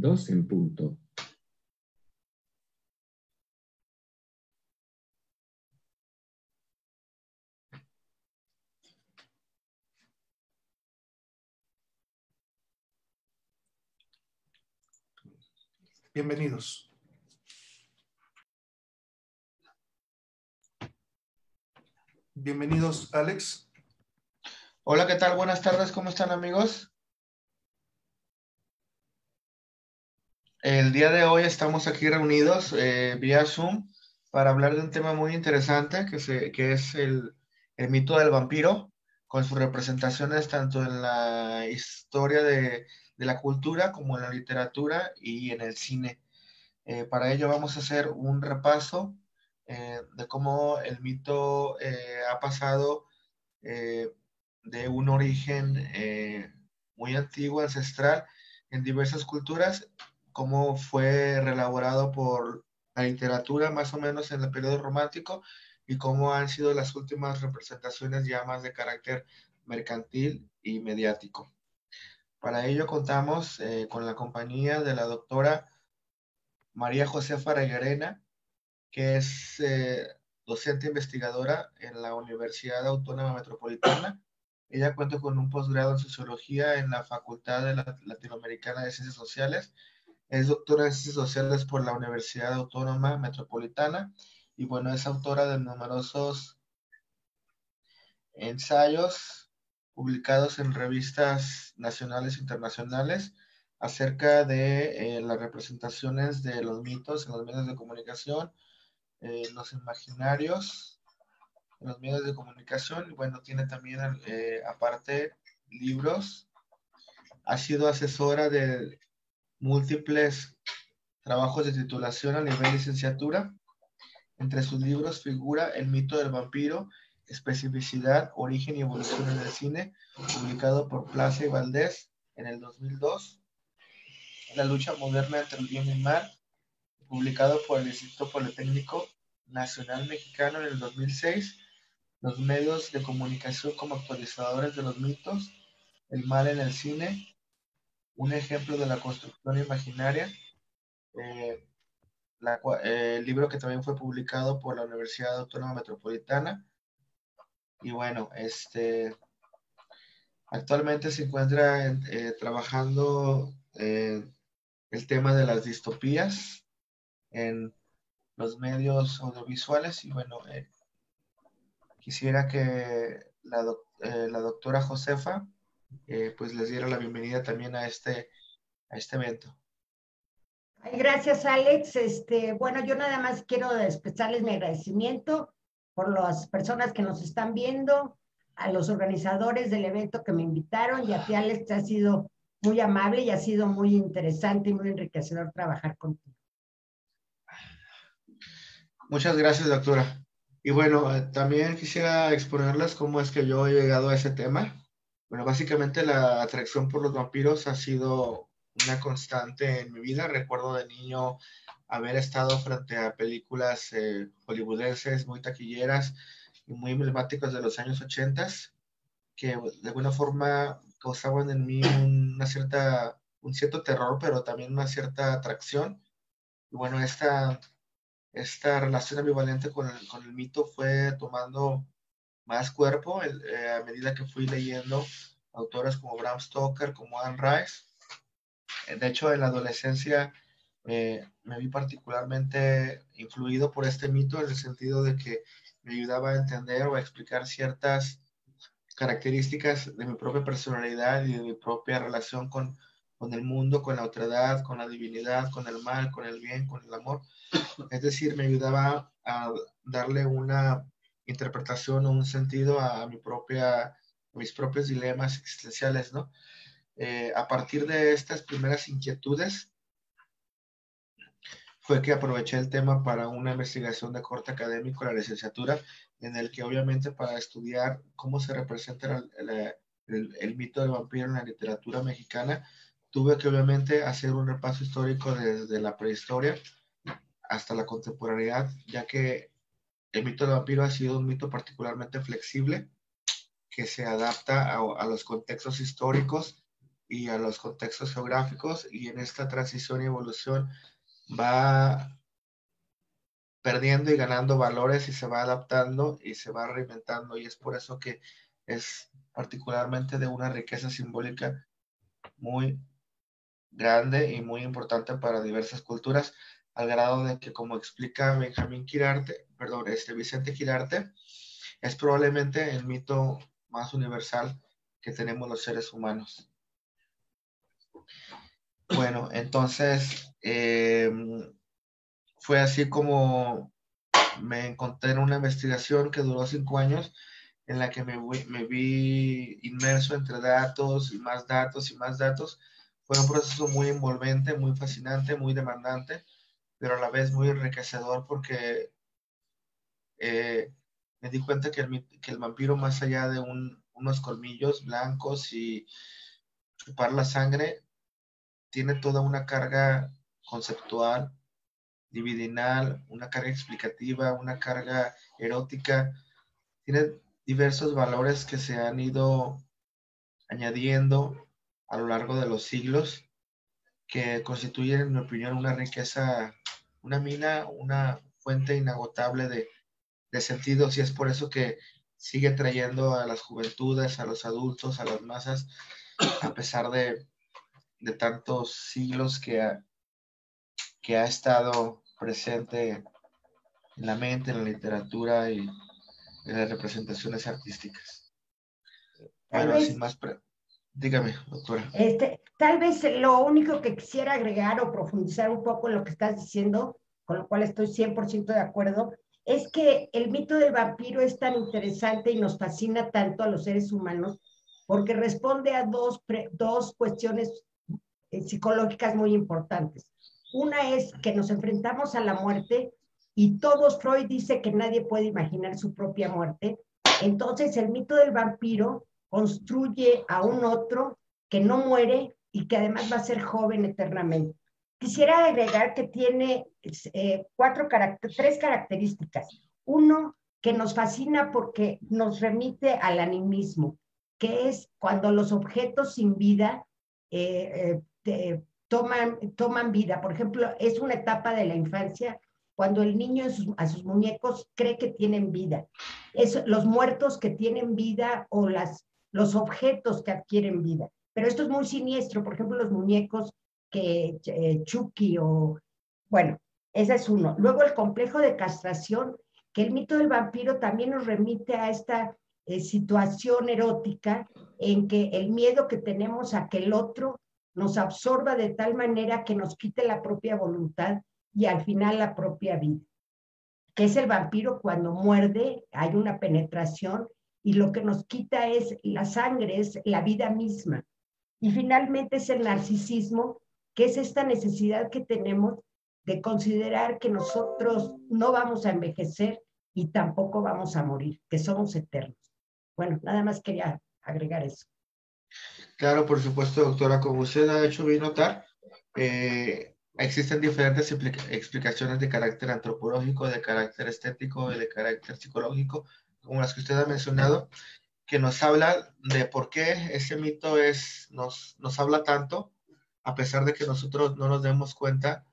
2 en punto. Bienvenidos. Bienvenidos, Alex. Hola, ¿qué tal? Buenas tardes, ¿cómo están, amigos? El día de hoy estamos aquí reunidos vía Zoom para hablar de un tema muy interesante que es el mito del vampiro, con sus representaciones tanto en la historia de la cultura como en la literatura y en el cine. Para ello vamos a hacer un repaso de cómo el mito ha pasado eh, de un origen muy antiguo, ancestral, en diversas culturas, cómo fue reelaborado por la literatura más o menos en el periodo romántico y cómo han sido las últimas representaciones ya más de carácter mercantil y mediático. Para ello contamos con la compañía de la doctora María Josefa Reguerena, que es docente investigadora en la Universidad Autónoma Metropolitana. Ella cuenta con un posgrado en Sociología en la Facultad de Latinoamericana de Ciencias Sociales. Es doctora en Ciencias Sociales por la Universidad Autónoma Metropolitana y bueno, es autora de numerosos ensayos publicados en revistas nacionales e internacionales acerca de las representaciones de los mitos en los medios de comunicación, los imaginarios en los medios de comunicación. Y bueno, tiene también, aparte, libros. Ha sido asesora de múltiples trabajos de titulación a nivel licenciatura. Entre sus libros figura El mito del vampiro, especificidad, origen y evolución en el cine, publicado por Plaza y Valdés en el 2002. La lucha moderna entre el bien y el mal, publicado por el Instituto Politécnico Nacional Mexicano en el 2006. Los medios de comunicación como actualizadores de los mitos, el mal en el cine, un ejemplo de la construcción imaginaria, eh, el libro que también fue publicado por la Universidad Autónoma Metropolitana. Y bueno, actualmente se encuentra trabajando el tema de las distopías en los medios audiovisuales. Y bueno, quisiera que la doctora Josefa pues les diera la bienvenida también a este evento. Ay, gracias, Alex. Bueno, yo nada más quiero expresarles mi agradecimiento por las personas que nos están viendo, a los organizadores del evento que me invitaron y a ti, Alex, ha sido muy amable y ha sido muy interesante y muy enriquecedor trabajar contigo. Muchas gracias, doctora. Y bueno, también quisiera exponerles cómo es que yo he llegado a ese tema. Bueno, básicamente la atracción por los vampiros ha sido una constante en mi vida. Recuerdo de niño haber estado frente a películas hollywoodenses muy taquilleras y muy emblemáticas de los años 80 que de alguna forma causaban en mí un cierto terror, pero también una cierta atracción. Y bueno, esta relación ambivalente con el mito fue tomando más cuerpo a medida que fui leyendo autores como Bram Stoker, como Anne Rice. De hecho, en la adolescencia me vi particularmente influido por este mito en el sentido de que me ayudaba a entender o a explicar ciertas características de mi propia personalidad y de mi propia relación con el mundo, con la otredad, con la divinidad, con el mal, con el bien, con el amor. Es decir, me ayudaba a darle una interpretación o un sentido a mis propios dilemas existenciales, ¿no? A partir de estas primeras inquietudes fue que aproveché el tema para una investigación de corte académico, la licenciatura, en el que obviamente para estudiar cómo se representa el mito del vampiro en la literatura mexicana, tuve que obviamente hacer un repaso histórico desde la prehistoria hasta la contemporaneidad, ya que el mito del vampiro ha sido un mito particularmente flexible, que se adapta a los contextos históricos y a los contextos geográficos, y en esta transición y evolución va perdiendo y ganando valores y se va adaptando y se va reinventando, y es por eso que es particularmente de una riqueza simbólica muy grande y muy importante para diversas culturas, al grado de que, como explica Vicente Quirarte, es probablemente el mito más universal que tenemos los seres humanos. Bueno, entonces fue así como me encontré en una investigación que duró 5 años, en la que me vi inmerso entre datos y más datos y más datos. Fue un proceso muy envolvente, muy fascinante, muy demandante, pero a la vez muy enriquecedor, porque me di cuenta que el vampiro, más allá de unos colmillos blancos y chupar la sangre, tiene toda una carga conceptual, dividinal, una carga explicativa, una carga erótica. Tiene diversos valores que se han ido añadiendo a lo largo de los siglos, que constituyen, en mi opinión, una riqueza, una mina, una fuente inagotable de sentidos, y es por eso que sigue trayendo a las juventudes, a los adultos, a las masas, a pesar de tantos siglos que ha estado presente en la mente, en la literatura y en las representaciones artísticas. Bueno, sin más, dígame, doctora. Tal vez lo único que quisiera agregar o profundizar un poco en lo que estás diciendo, con lo cual estoy 100% de acuerdo, es que el mito del vampiro es tan interesante y nos fascina tanto a los seres humanos porque responde a dos cuestiones psicológicas muy importantes. Una es que nos enfrentamos a la muerte y todos, Freud dice que nadie puede imaginar su propia muerte. Entonces el mito del vampiro construye a un otro que no muere y que además va a ser joven eternamente. Quisiera agregar que tiene tres características. Uno, que nos fascina porque nos remite al animismo, que es cuando los objetos sin vida toman vida. Por ejemplo, es una etapa de la infancia cuando el niño a sus muñecos cree que tienen vida. Es los muertos que tienen vida o los objetos que adquieren vida. Pero esto es muy siniestro. Por ejemplo, los muñecos Chucky o... Bueno, ese es uno. Luego el complejo de castración, que el mito del vampiro también nos remite a esta situación erótica en que el miedo que tenemos a que el otro nos absorba de tal manera que nos quite la propia voluntad y al final la propia vida. Que es el vampiro cuando muerde, hay una penetración y lo que nos quita es la sangre, es la vida misma. Y finalmente es el narcisismo, que es esta necesidad que tenemos de considerar que nosotros no vamos a envejecer y tampoco vamos a morir, que somos eternos. Bueno, nada más quería agregar eso. Claro, por supuesto, doctora, como usted ha hecho bien notar, existen diferentes explicaciones de carácter antropológico, de carácter estético y de carácter psicológico, como las que usted ha mencionado, que nos habla de por qué ese mito nos habla tanto, a pesar de que nosotros no nos demos cuenta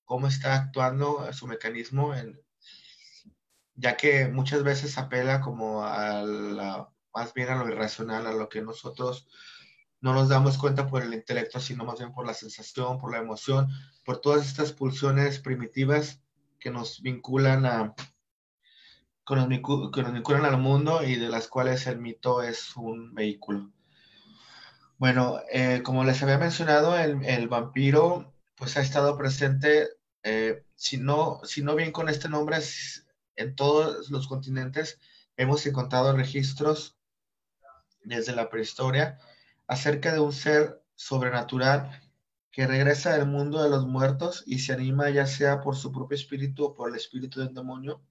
cómo está actuando su mecanismo, ya que muchas veces apela como más bien a lo irracional, a lo que nosotros no nos damos cuenta por el intelecto, sino más bien por la sensación, por la emoción, por todas estas pulsiones primitivas que nos vinculan que nos vinculan al mundo y de las cuales el mito es un vehículo. Bueno, como les había mencionado, el vampiro pues ha estado presente, si no bien con este nombre, en todos los continentes. Hemos encontrado registros desde la prehistoria acerca de un ser sobrenatural que regresa del mundo de los muertos y se anima ya sea por su propio espíritu o por el espíritu del demonio,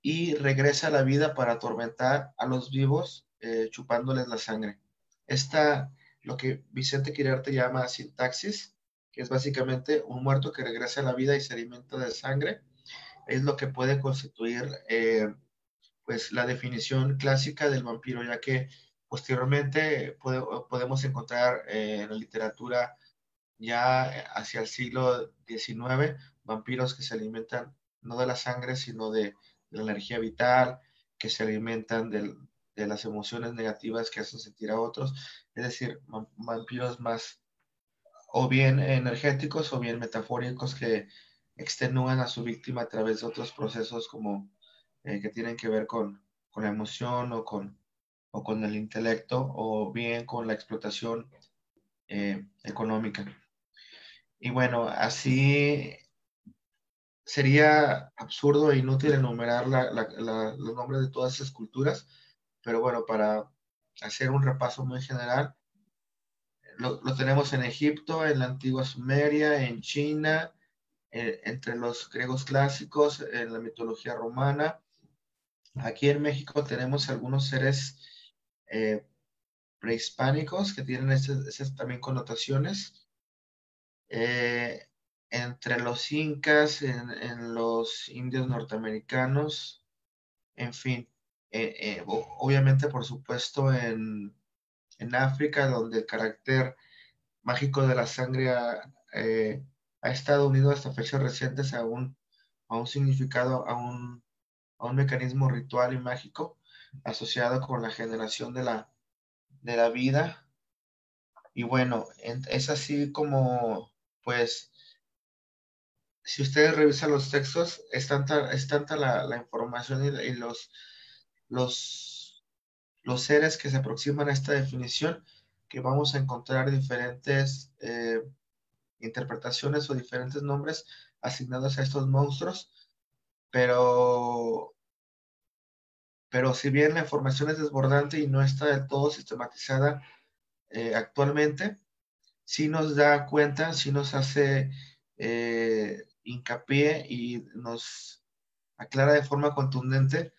y regresa a la vida para atormentar a los vivos, chupándoles la sangre. Lo que Vicente Quirarte llama sintaxis, que es básicamente un muerto que regresa a la vida y se alimenta de sangre, es lo que puede constituir pues la definición clásica del vampiro, ya que Posteriormente podemos encontrar en la literatura ya hacia el siglo XIX vampiros que se alimentan no de la sangre, sino de la energía vital, que se alimentan de las emociones negativas que hacen sentir a otros, es decir, vampiros más o bien energéticos o bien metafóricos que extenúan a su víctima a través de otros procesos como que tienen que ver con la emoción o con el intelecto o bien con la explotación económica. Y bueno, así sería absurdo e inútil enumerar los nombres de todas esas culturas, pero bueno, para hacer un repaso muy general, lo tenemos en Egipto, en la antigua Sumeria, en China, entre los griegos clásicos, en la mitología romana. Aquí en México tenemos algunos seres eh, prehispánicos que tienen esas también connotaciones. Entre los incas, en los indios norteamericanos, en fin, obviamente por supuesto en África, donde el carácter mágico de la sangre ha estado unido hasta fechas recientes a un significado, a un mecanismo ritual y mágico asociado con la generación de la vida. Y bueno, es así como, pues, si ustedes revisan los textos, es tanta la información y los, los seres que se aproximan a esta definición que vamos a encontrar diferentes interpretaciones o diferentes nombres asignados a estos monstruos, pero, pero si bien la información es desbordante y no está del todo sistematizada actualmente, sí nos da cuenta, sí nos hace hincapié y nos aclara de forma contundente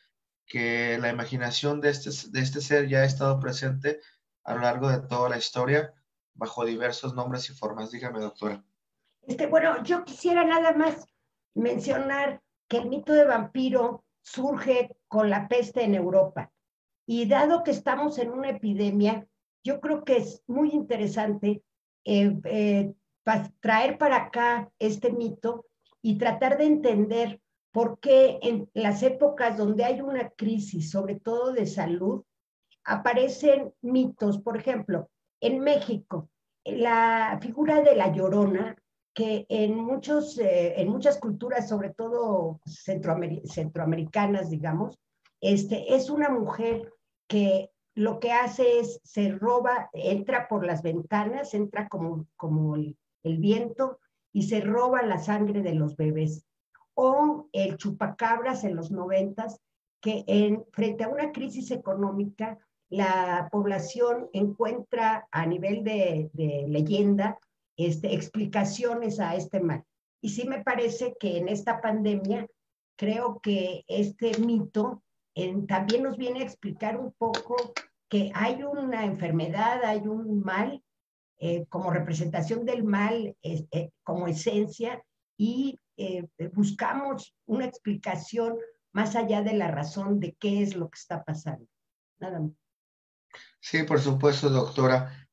que la imaginación de este ser ya ha estado presente a lo largo de toda la historia bajo diversos nombres y formas. Dígame, doctora. Bueno, yo quisiera nada más mencionar que el mito de vampiro surge con la peste en Europa. Y dado que estamos en una epidemia, yo creo que es muy interesante traer para acá este mito y tratar de entender por qué en las épocas donde hay una crisis, sobre todo de salud, aparecen mitos. Por ejemplo, en México, la figura de la Llorona, que en muchas culturas, sobre todo centroamericanas, digamos, es una mujer que lo que hace es se roba, entra por las ventanas, entra como el viento y se roba la sangre de los bebés. O el chupacabras en los 90, que frente a una crisis económica, la población encuentra a nivel de leyenda explicaciones a este mal. Y sí me parece que en esta pandemia, creo que este mito también nos viene a explicar un poco que hay una enfermedad, hay un mal, como representación del mal, como esencia, y buscamos una explicación más allá de la razón de qué es lo que está pasando. Nada más. Sí, por supuesto, doctora.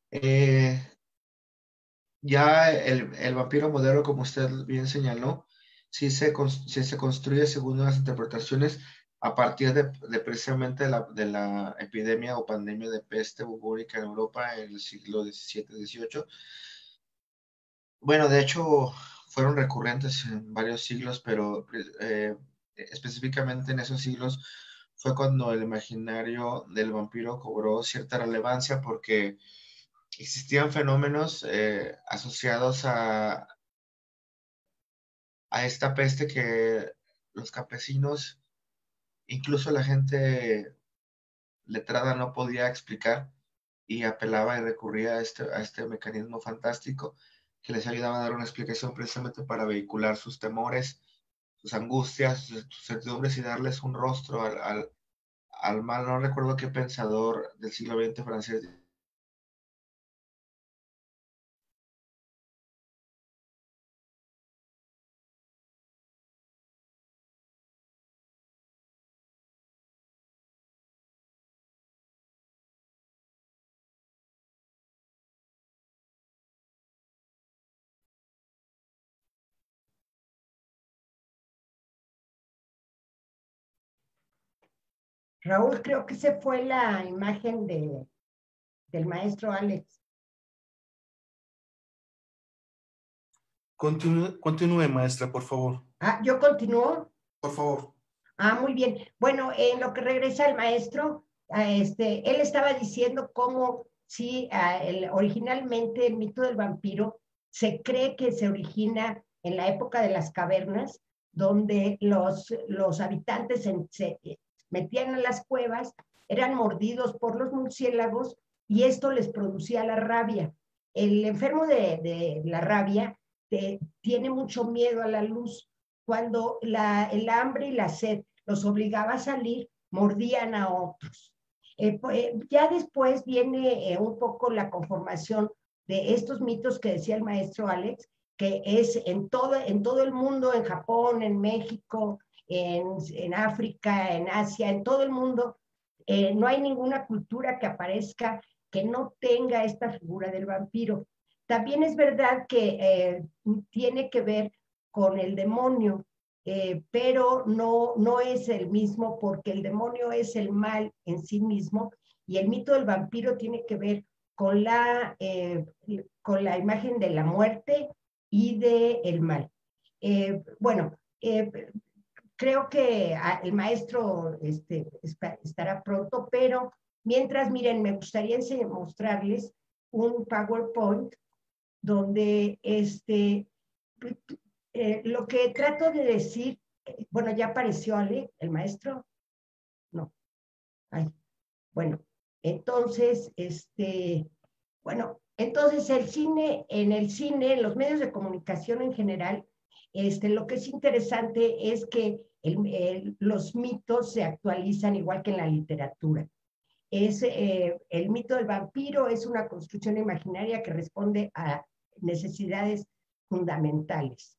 Ya el vampiro moderno, como usted bien señaló, sí se construye según unas interpretaciones a partir de precisamente de la epidemia o pandemia de peste bubónica en Europa en el siglo XVII-XVIII. Bueno, de hecho, fueron recurrentes en varios siglos, pero específicamente en esos siglos fue cuando el imaginario del vampiro cobró cierta relevancia porque existían fenómenos asociados a esta peste que los campesinos, incluso la gente letrada no podía explicar y apelaba y recurría a este mecanismo fantástico que les ayudaba a dar una explicación precisamente para vehicular sus temores, sus angustias, sus certidumbres y darles un rostro al mal. No recuerdo qué pensador del siglo XX francés Raúl, creo que se fue la imagen del maestro Alex. Continúe, maestra, por favor. ¿Yo continúo? Por favor. Muy bien. Bueno, en lo que regresa el maestro, él estaba diciendo cómo sí, originalmente el mito del vampiro se cree que se origina en la época de las cavernas, donde los habitantes se metían en las cuevas, eran mordidos por los murciélagos y esto les producía la rabia. El enfermo de la rabia tiene mucho miedo a la luz. Cuando el hambre y la sed los obligaba a salir, mordían a otros. Ya después viene un poco la conformación de estos mitos que decía el maestro Alex, que es en todo el mundo, en Japón, en México, en África, en Asia, en todo el mundo, no hay ninguna cultura que aparezca que no tenga esta figura del vampiro. También es verdad que tiene que ver con el demonio, pero no es el mismo, porque el demonio es el mal en sí mismo y el mito del vampiro tiene que ver con la imagen de la muerte y del mal. Bueno, creo que el maestro estará pronto, pero mientras, miren, me gustaría mostrarles un PowerPoint donde lo que trato de decir, bueno, ya apareció Ale, el maestro. No. Ay, bueno, entonces, bueno, entonces en el cine, en los medios de comunicación en general, lo que es interesante es que los mitos se actualizan igual que en la literatura. El mito del vampiro es una construcción imaginaria que responde a necesidades fundamentales.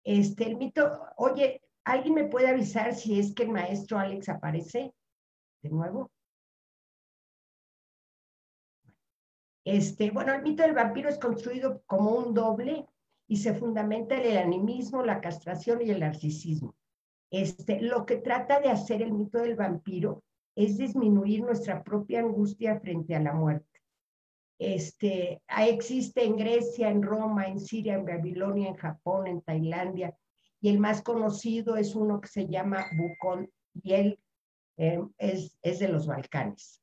El mito, oye, ¿alguien me puede avisar si es que el maestro Alex aparece de nuevo? Bueno, el mito del vampiro es construido como un doble y se fundamenta en el animismo, la castración y el narcisismo. Lo que trata de hacer el mito del vampiro es disminuir nuestra propia angustia frente a la muerte. Existe en Grecia, en Roma, en Siria, en Babilonia, en Japón, en Tailandia, y el más conocido es uno que se llama Bukón, y él es de los Balcanes.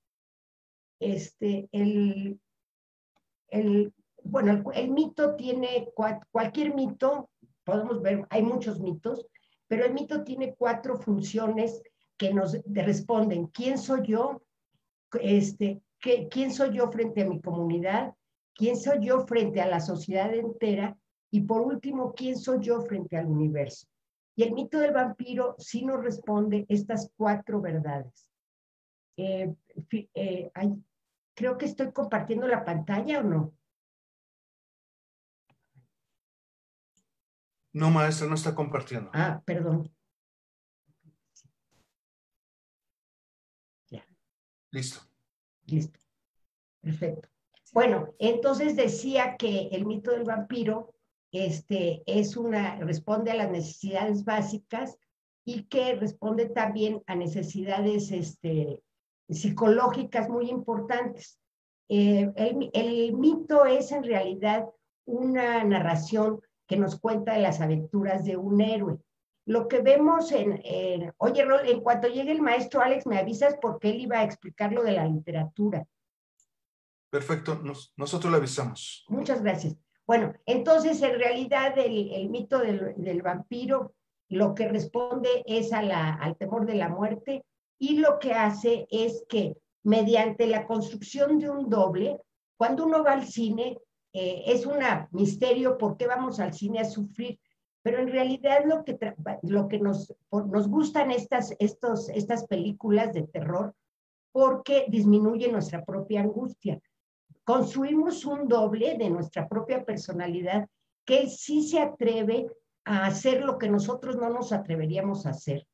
Bueno, el mito tiene, cualquier mito, podemos ver, hay muchos mitos, pero el mito tiene 4 funciones que nos responden: ¿quién soy yo? ¿Quién soy yo frente a mi comunidad? ¿Quién soy yo frente a la sociedad entera? Y por último, ¿quién soy yo frente al universo? Y el mito del vampiro sí nos responde estas 4 verdades. Creo que estoy compartiendo la pantalla, ¿o no? No, maestra, no está compartiendo. Perdón. Ya. Listo. Listo. Perfecto. Bueno, entonces decía que el mito del vampiro responde a las necesidades básicas y que responde también a necesidades psicológicas muy importantes. El mito es en realidad una narración que nos cuenta de las aventuras de un héroe. Lo que vemos oye, Rol, en cuanto llegue el maestro Alex, me avisas porque él iba a explicar lo de la literatura. Perfecto, nosotros le avisamos. Muchas gracias. Bueno, entonces en realidad el mito del vampiro lo que responde es al temor de la muerte, y lo que hace es que mediante la construcción de un doble, cuando uno va al cine, es un misterio por qué vamos al cine a sufrir, pero en realidad lo que nos gustan estas películas de terror porque disminuye nuestra propia angustia. Construimos un doble de nuestra propia personalidad que sí se atreve a hacer lo que nosotros no nos atreveríamos a hacer.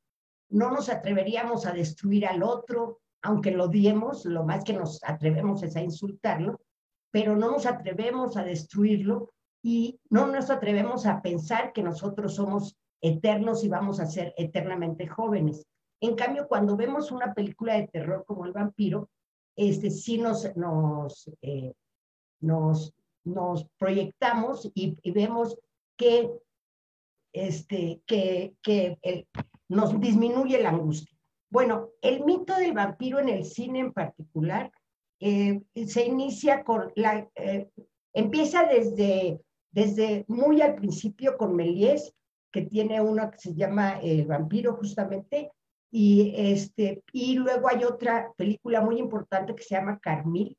No nos atreveríamos a destruir al otro, aunque lo odiemos, lo más que nos atrevemos es a insultarlo, pero no nos atrevemos a destruirlo y no nos atrevemos a pensar que nosotros somos eternos y vamos a ser eternamente jóvenes. En cambio, cuando vemos una película de terror como El Vampiro, sí nos proyectamos y vemos que, nos disminuye la angustia. Bueno, el mito del vampiro en el cine en particular se inicia empieza desde muy al principio con Méliès, que tiene uno que se llama El vampiro justamente, y luego hay otra película muy importante que se llama Carmil,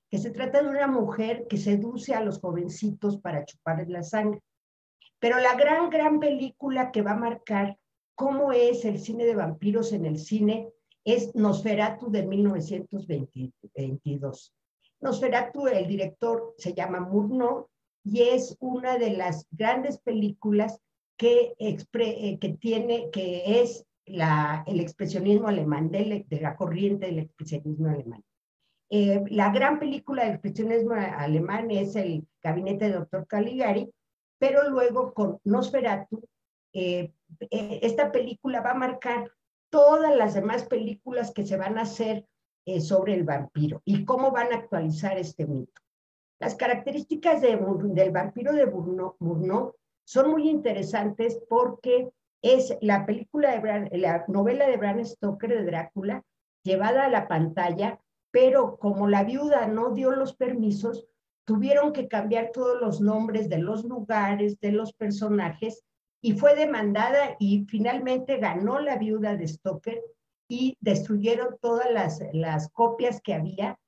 que se trata de una mujer que seduce a los jovencitos para chuparles la sangre. Pero la gran película que va a marcar cómo es el cine de vampiros en el cine es Nosferatu de 1922. Nosferatu, el director se llama Murnau, y es una de las grandes películas que es el expresionismo alemán, de la corriente del expresionismo alemán. La gran película del expresionismo alemán es El gabinete del doctor Caligari, pero luego con Nosferatu, esta película va a marcar todas las demás películas que se van a hacer sobre el vampiro y cómo van a actualizar este mito. Las características del vampiro de Murnau son muy interesantes porque es la novela de Bram Stoker de Drácula llevada a la pantalla, pero como la viuda no dio los permisos, tuvieron que cambiar todos los nombres de los lugares, de los personajes, y fue demandada y finalmente ganó la viuda de Stoker y destruyeron todas las copias que había,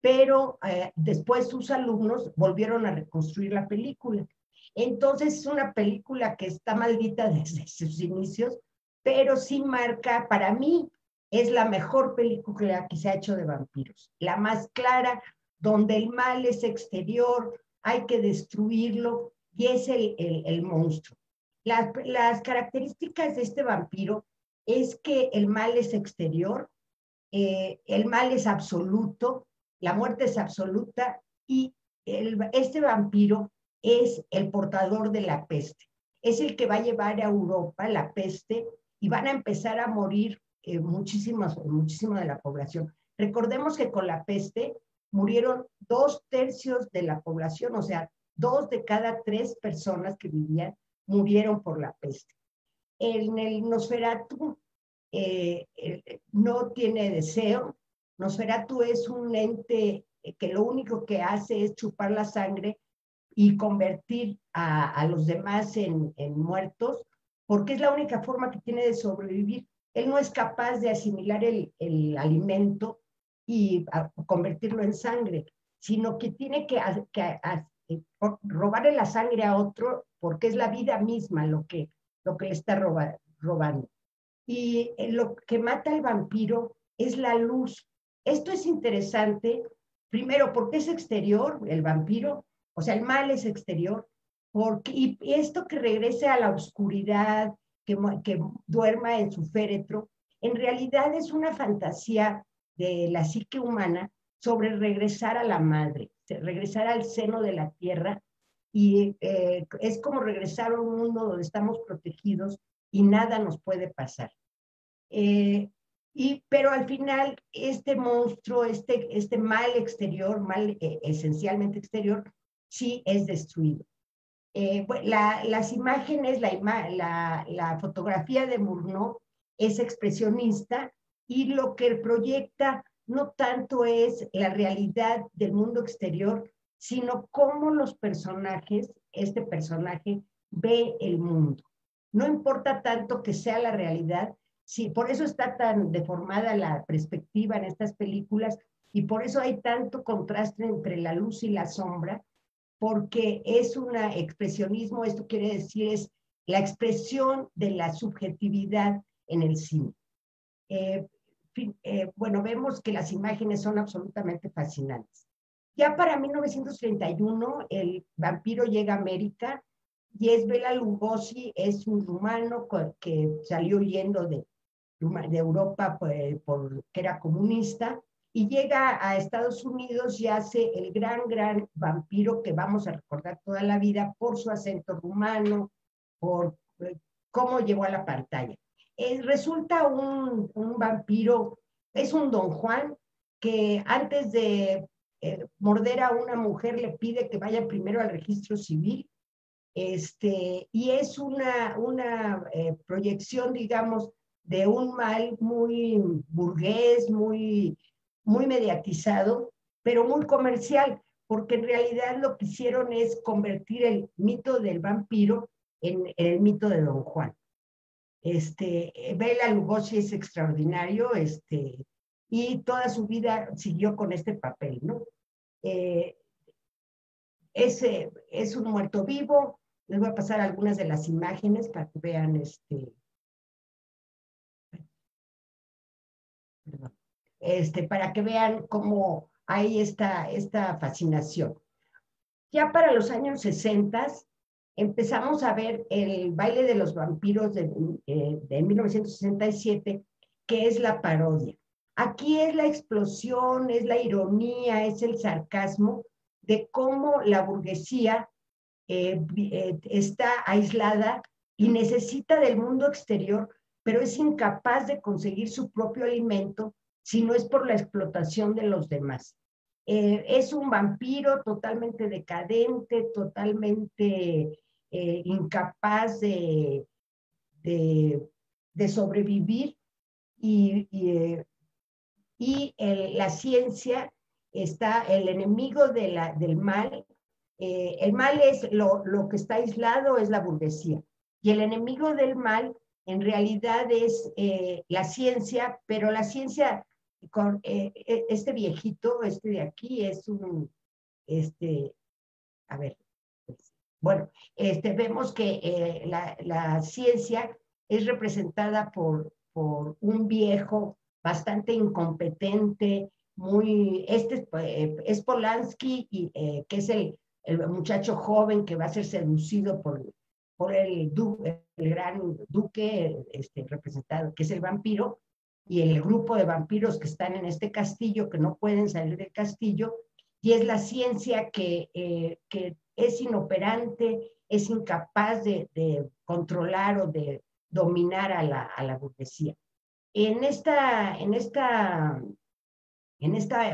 pero después sus alumnos volvieron a reconstruir la película. Entonces es una película que está maldita desde sus inicios, pero sí marca, para mí, es la mejor película que se ha hecho de vampiros, la más clara, donde el mal es exterior, hay que destruirlo, y es el monstruo. Las características de este vampiro es que el mal es exterior, el mal es absoluto, la muerte es absoluta, y este vampiro es el portador de la peste. Es el que va a llevar a Europa la peste y van a empezar a morir muchísimo de la población. Recordemos que con la peste murieron 2/3 de la población, o sea, 2 de cada 3 personas que vivían murieron por la peste. En el Nosferatu no tiene deseo. Nosferatu es un ente que lo único que hace es chupar la sangre y convertir a los demás en muertos, porque es la única forma que tiene de sobrevivir. Él no es capaz de asimilar el alimento y convertirlo en sangre, sino que tiene que robarle la sangre a otro, porque es la vida misma lo que le está robando. Y lo que mata al vampiro es la luz. Esto es interesante, primero, porque es exterior, el vampiro, o sea, el mal es exterior, y esto que regrese a la oscuridad, que duerma en su féretro, en realidad es una fantasía de la psique humana sobre regresar a la madre, regresar al seno de la tierra, y es como regresar a un mundo donde estamos protegidos y nada nos puede pasar. Pero al final este monstruo, este mal exterior, mal esencialmente exterior, sí es destruido. Las imágenes, la fotografía de Murnau es expresionista, y lo que proyecta no tanto es la realidad del mundo exterior, sino cómo los personajes, este personaje ve el mundo. No importa tanto que sea la realidad, sí, por eso está tan deformada la perspectiva en estas películas, y por eso hay tanto contraste entre la luz y la sombra, porque es un expresionismo. Esto quiere decir, es la expresión de la subjetividad en el cine. Bueno, vemos que las imágenes son absolutamente fascinantes. Ya para 1931, el vampiro llega a América, y es Bela Lugosi, es un rumano que salió huyendo de Europa porque era comunista, y llega a Estados Unidos y hace el gran vampiro que vamos a recordar toda la vida por su acento rumano, por cómo llegó a la pantalla. resulta un vampiro, es un don Juan que antes de morder a una mujer le pide que vaya primero al registro civil, y es una proyección, digamos, de un mal muy burgués, muy mediatizado, pero muy comercial, porque en realidad lo que hicieron es convertir el mito del vampiro en el mito de Don Juan. Bela Lugosi es extraordinario, y toda su vida siguió con este papel, ¿no? Es un muerto vivo. Les voy a pasar algunas de las imágenes para que vean para que vean cómo hay esta fascinación. Ya para los años 60 empezamos a ver el baile de los vampiros de 1967, que es la parodia. Aquí es la explosión, es la ironía, es el sarcasmo de cómo la burguesía está aislada y necesita del mundo exterior, pero es incapaz de conseguir su propio alimento si no es por la explotación de los demás. Es un vampiro totalmente decadente, totalmente incapaz de sobrevivir, y la ciencia está, el enemigo del mal. El mal es lo que está aislado, es la burguesía. Y el enemigo del mal en realidad es la ciencia, pero la ciencia con este viejito, de aquí, es un, a ver, bueno, vemos que la ciencia es representada por un viejo bastante incompetente, es Polanski, que es el muchacho joven que va a ser seducido por el gran duque, representado, que es el vampiro, y el grupo de vampiros que están en este castillo, que no pueden salir del castillo, y es la ciencia que es inoperante, es incapaz de controlar o de dominar a la burguesía. En esta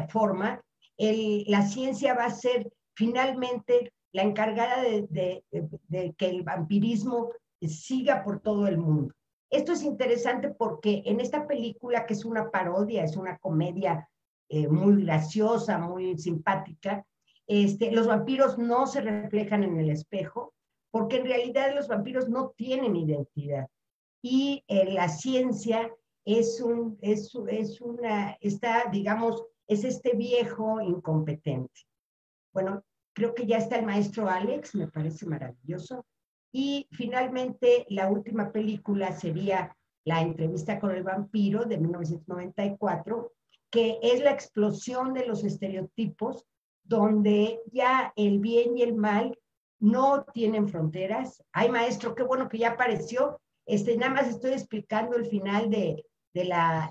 forma, la ciencia va a ser finalmente la encargada de que el vampirismo siga por todo el mundo. Esto es interesante porque en esta película, que es una parodia, es una comedia muy graciosa, muy simpática, los vampiros no se reflejan en el espejo, porque en realidad los vampiros no tienen identidad. Y la ciencia digamos, es este viejo incompetente. Bueno, creo que ya está el maestro Alex, me parece maravilloso. Y finalmente, la última película sería La entrevista con el vampiro, de 1994, que es la explosión de los estereotipos, donde ya el bien y el mal no tienen fronteras. Ay, maestro, qué bueno que ya apareció. Nada más estoy explicando el final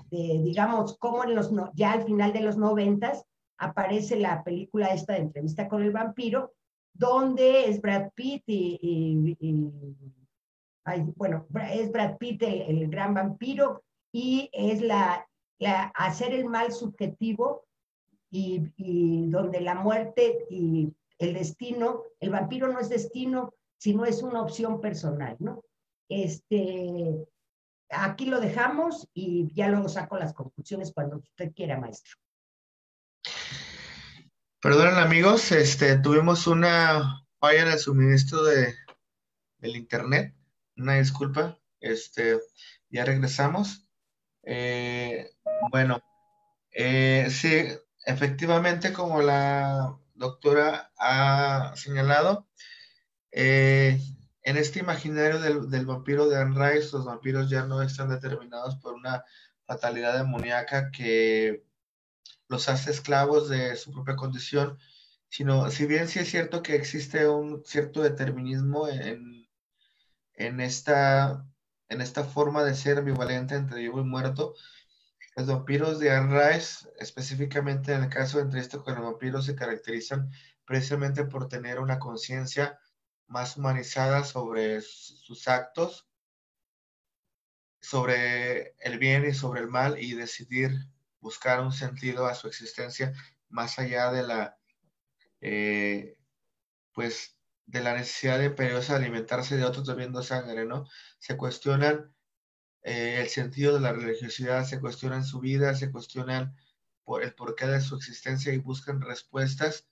digamos, cómo ya al final de los 90 aparece la película esta de Entrevista con el vampiro, donde es Brad Pitt bueno, es Brad Pitt el gran vampiro, y es hacer el mal subjetivo, y donde la muerte y el destino, el vampiro no es destino, sino es una opción personal, ¿no? Aquí lo dejamos y ya luego saco las conclusiones cuando usted quiera, maestro. Perdonen, amigos, tuvimos una falla en el suministro del internet. Una disculpa, ya regresamos. Bueno, sí, efectivamente, como la doctora ha señalado, en este imaginario del vampiro de Anne Rice, los vampiros ya no están determinados por una fatalidad demoníaca que los hace esclavos de su propia condición, sino, si bien sí es cierto que existe un cierto determinismo en esta forma de ser ambivalente entre vivo y muerto, los vampiros de Anne Rice, específicamente en el caso de Entrevista con los vampiros, se caracterizan precisamente por tener una conciencia más humanizada sobre sus actos, sobre el bien y sobre el mal y decidir buscar un sentido a su existencia más allá de la, pues, de la necesidad imperiosa de alimentarse de otros bebiendo sangre, ¿no? Se cuestionan el sentido de la religiosidad, se cuestionan su vida, se cuestionan por el porqué de su existencia y buscan respuestas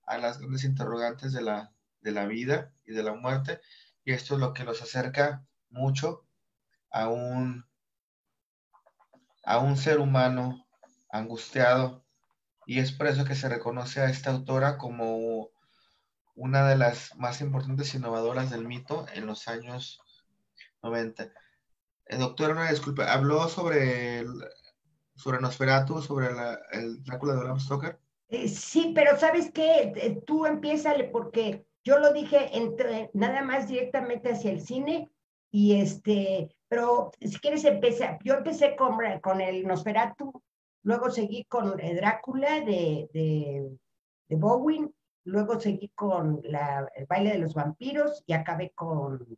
a las grandes interrogantes de la vida y de la muerte. Y esto es lo que los acerca mucho a a un ser humano angustiado. Y es por eso que se reconoce a esta autora como una de las más importantes innovadoras del mito en los años 90. Doctor, una disculpa, habló sobre Nosferatu, sobre el Drácula de Bram Stoker. Sí, pero ¿sabes qué? Tú empiézale porque yo lo dije nada más directamente hacia el cine y pero si quieres empezar, yo empecé con el Nosferatu, luego seguí con Drácula de Bowen, luego seguí con el baile de los vampiros y acabé con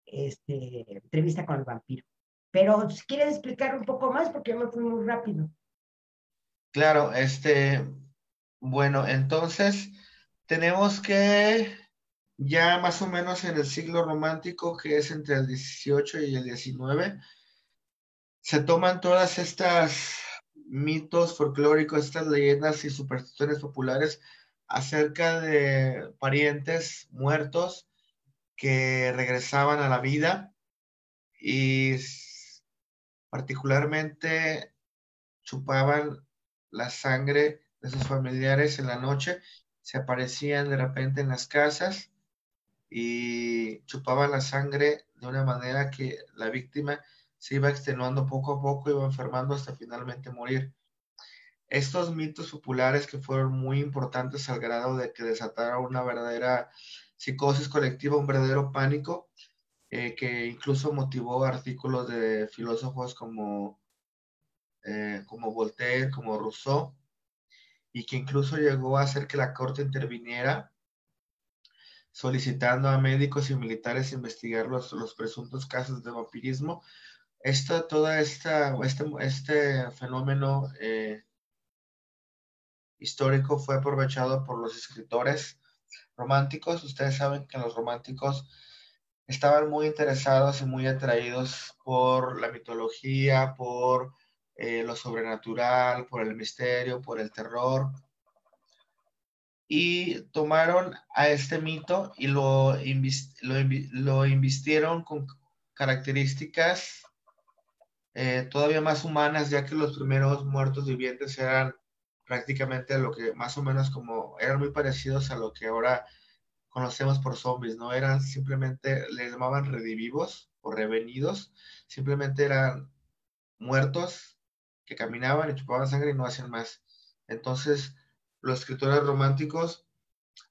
entrevista con el vampiro. Pero si quieres explicar un poco más porque yo me fui muy rápido. Claro, bueno, entonces tenemos que ya más o menos en el siglo romántico, que es entre el 18 y el 19, se toman todas estas mitos folclóricos, estas leyendas y supersticiones populares acerca de parientes muertos que regresaban a la vida y particularmente chupaban la sangre de sus familiares en la noche, se aparecían de repente en las casas y chupaban la sangre de una manera que la víctima se iba extenuando poco a poco, iba enfermando hasta finalmente morir. Estos mitos populares que fueron muy importantes al grado de que desataron una verdadera psicosis colectiva, un verdadero pánico, que incluso motivó artículos de filósofos como Voltaire, como Rousseau, y que incluso llegó a hacer que la corte interviniera solicitando a médicos y militares investigar los presuntos casos de vampirismo. Este fenómeno histórico fue aprovechado por los escritores románticos. Ustedes saben que los románticos estaban muy interesados y muy atraídos por la mitología, por lo sobrenatural, por el misterio, por el terror, y tomaron a este mito y lo invistieron con características todavía más humanas, ya que los primeros muertos vivientes eran prácticamente lo que más o menos como eran muy parecidos a lo que ahora conocemos por zombies, ¿no? Eran simplemente, les llamaban redivivos o revenidos, simplemente eran muertos que caminaban y chupaban sangre y no hacían más. Entonces, los escritores románticos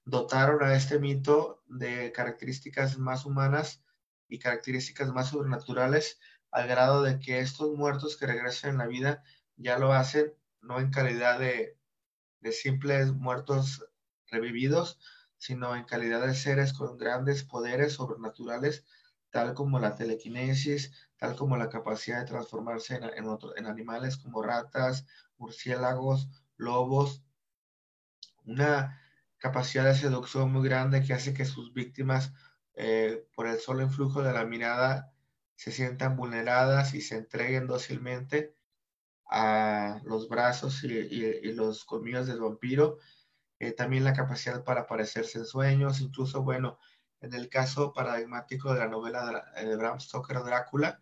dotaron a este mito de características más humanas y características más sobrenaturales, al grado de que estos muertos que regresan en la vida ya lo hacen no en calidad de simples muertos revividos, sino en calidad de seres con grandes poderes sobrenaturales, tal como la telequinesis, tal como la capacidad de transformarse en animales como ratas, murciélagos, lobos, una capacidad de seducción muy grande que hace que sus víctimas, por el solo influjo de la mirada, se sientan vulneradas y se entreguen dócilmente a los brazos y los colmillos del vampiro. También la capacidad para aparecerse en sueños, incluso, bueno, en el caso paradigmático de la novela de Bram Stoker, Drácula,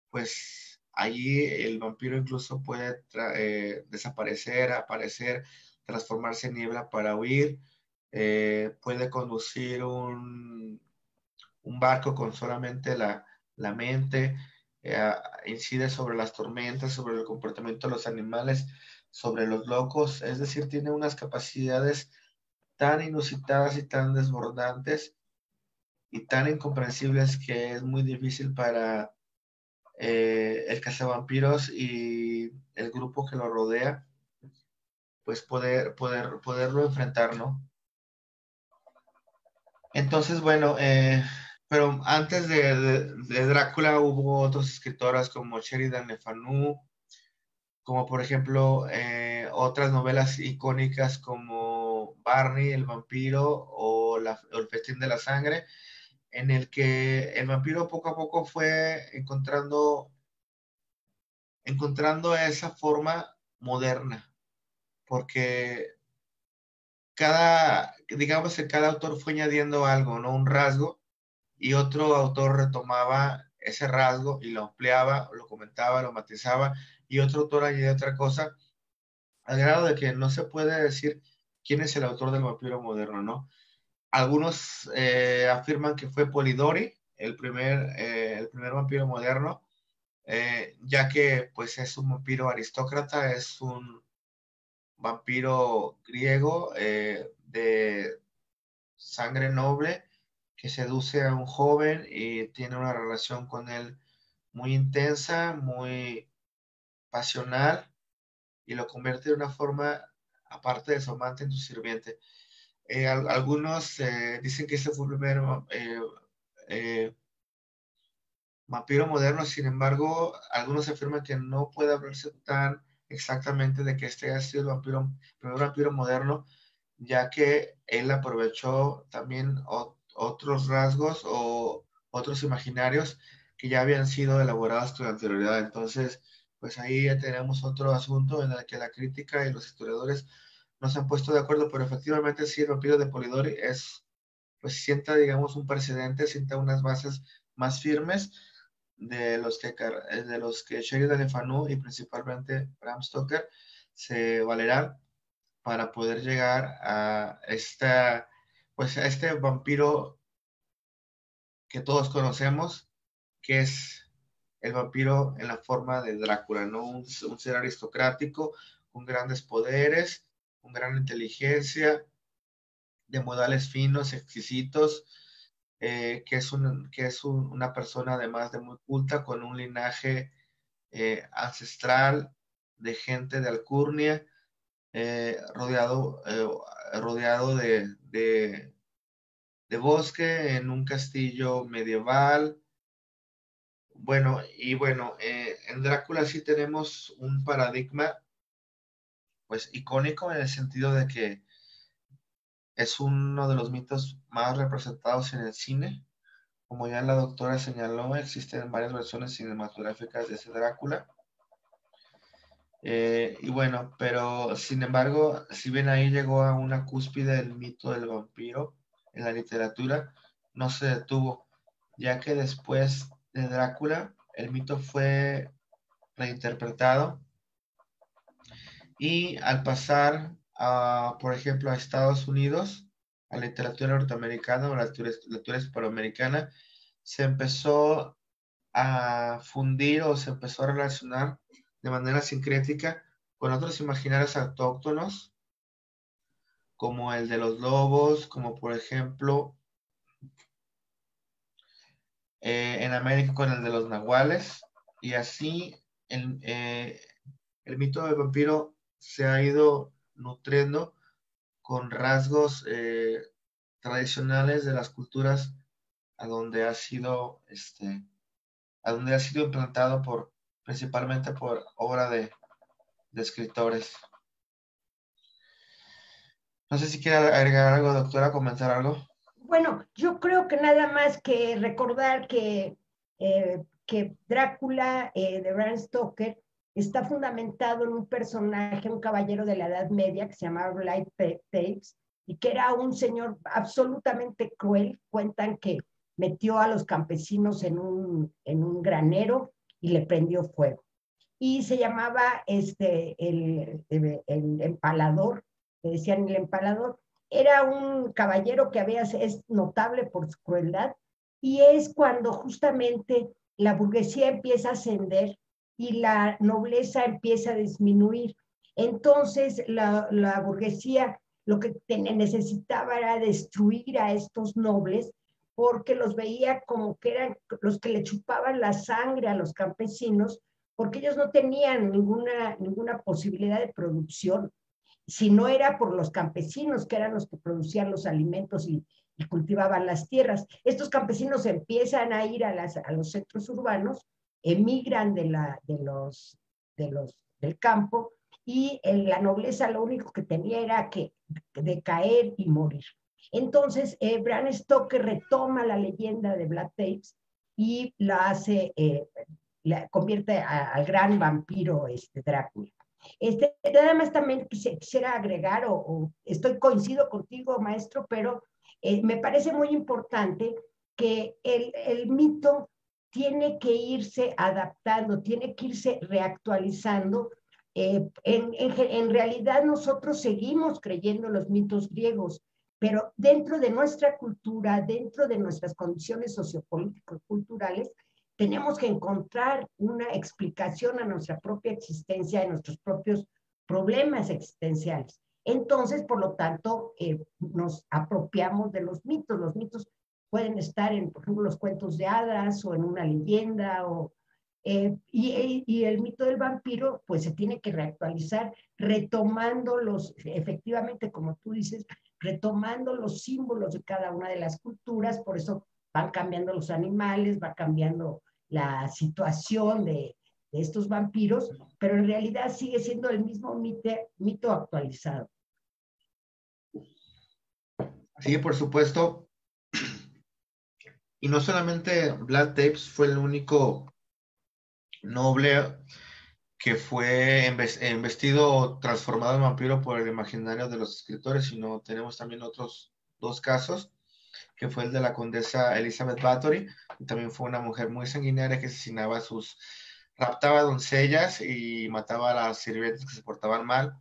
pues allí el vampiro incluso puede desaparecer, aparecer, transformarse en niebla para huir, puede conducir un barco con solamente la mente, incide sobre las tormentas, sobre el comportamiento de los animales, sobre los locos, es decir, tiene unas capacidades tan inusitadas y tan desbordantes y tan incomprensibles que es muy difícil para el cazavampiros y el grupo que lo rodea, pues poderlo enfrentar, ¿no? Entonces, bueno, pero antes de Drácula hubo otras escritoras como Sheridan Le Fanu, como por ejemplo otras novelas icónicas como Barney, el vampiro o El festín de la sangre, en el que el vampiro poco a poco fue encontrando esa forma moderna, porque digamos que cada autor fue añadiendo algo, ¿no? Un rasgo, y otro autor retomaba ese rasgo y lo ampliaba, lo comentaba, lo matizaba, y otro autor añadía otra cosa, al grado de que no se puede decir quién es el autor del vampiro moderno, ¿no? Algunos afirman que fue Polidori, el primer vampiro moderno, ya que pues es un vampiro aristócrata, es un vampiro griego de sangre noble que seduce a un joven y tiene una relación con él muy intensa, muy pasional, y lo convierte de una forma, aparte de su amante, en su sirviente. Algunos dicen que ese fue el primer eh, vampiro moderno. Sin embargo, algunos afirman que no puede hablarse tan exactamente de que este haya sido el primer vampiro moderno, ya que él aprovechó también otros rasgos o otros imaginarios que ya habían sido elaborados con anterioridad. Entonces, pues ahí ya tenemos otro asunto en el que la crítica y los historiadores no se han puesto de acuerdo, pero efectivamente sí, el vampiro de Polidori pues sienta, digamos, un precedente, sienta unas bases más firmes de los que Sheridan Le Fanu y principalmente Bram Stoker se valerán para poder llegar a pues a este vampiro que todos conocemos, que es el vampiro en la forma de Drácula, ¿no? Un ser aristocrático, con grandes poderes, con gran inteligencia, de modales finos, exquisitos, que es una persona además de muy culta, con un linaje ancestral de gente de alcurnia, rodeado de bosque, en un castillo medieval. Bueno, en Drácula sí tenemos un paradigma, pues icónico en el sentido de que es uno de los mitos más representados en el cine. Como ya la doctora señaló, existen varias versiones cinematográficas de ese Drácula. Y bueno, pero sin embargo, si bien ahí llegó a una cúspide del mito del vampiro en la literatura, no se detuvo, ya que después de Drácula, el mito fue reinterpretado y al pasar, por ejemplo, a Estados Unidos, a la literatura norteamericana o la literatura hispanoamericana, se empezó a fundir o se empezó a relacionar de manera sincrética con otros imaginarios autóctonos, como el de los lobos, como por ejemplo en América con el de los nahuales, y así el mito del vampiro se ha ido nutriendo con rasgos tradicionales de las culturas a donde ha sido, implantado principalmente por obra de escritores. No sé si quiere agregar algo, doctora, comentar algo. Bueno, yo creo que nada más que recordar que Drácula de Bram Stoker está fundamentado en un personaje, un caballero de la Edad Media que se llamaba Bligh Tapes, y que era un señor absolutamente cruel. Cuentan que metió a los campesinos en un granero y le prendió fuego. Y se llamaba el empalador, le decían el empalador. Era un caballero que es notable por su crueldad, y es cuando justamente la burguesía empieza a ascender y la nobleza empieza a disminuir. Entonces la burguesía lo que necesitaba era destruir a estos nobles, porque los veía como que eran los que le chupaban la sangre a los campesinos, porque ellos no tenían ninguna posibilidad de producción, si no era por los campesinos, que eran los que producían los alimentos y cultivaban las tierras. Estos campesinos empiezan a ir a los centros urbanos, emigran del campo, y la nobleza lo único que tenía era que decaer y morir. Entonces, Bram Stoker retoma la leyenda de Black Tapes y la hace, la convierte al gran vampiro Drácula. Nada más también quisiera agregar, coincido contigo, maestro, pero me parece muy importante que el mito tiene que irse adaptando, tiene que irse reactualizando. En realidad nosotros seguimos creyendo en los mitos griegos, pero dentro de nuestra cultura, dentro de nuestras condiciones sociopolíticas culturales, tenemos que encontrar una explicación a nuestra propia existencia, a nuestros propios problemas existenciales. Entonces, por lo tanto, nos apropiamos de los mitos. Los mitos pueden estar en, por ejemplo, los cuentos de hadas o en una leyenda, y el mito del vampiro, pues se tiene que reactualizar, retomando efectivamente, como tú dices, retomando los símbolos de cada una de las culturas. Por eso van cambiando los animales, va cambiando la situación de estos vampiros, pero en realidad sigue siendo el mismo mito actualizado. Sí, por supuesto. Y no solamente Vlad Tepes fue el único noble que fue embestido o transformado en vampiro por el imaginario de los escritores, sino tenemos también otros dos casos, que fue el de la condesa Elizabeth Bathory, que también fue una mujer muy sanguinaria que asesinaba raptaba doncellas y mataba a las sirvientes que se portaban mal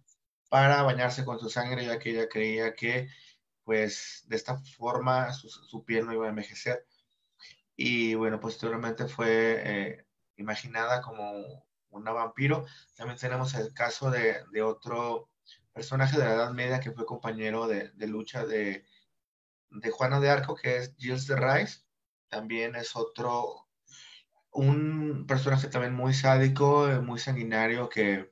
para bañarse con su sangre, ya que ella creía que, pues, de esta forma su piel no iba a envejecer. Y bueno, posteriormente fue imaginada como una vampiro. También tenemos el caso de otro personaje de la Edad Media que fue compañero de lucha de Juana de Arco, que es Gilles de Rais. También es un personaje también muy sádico, muy sanguinario, que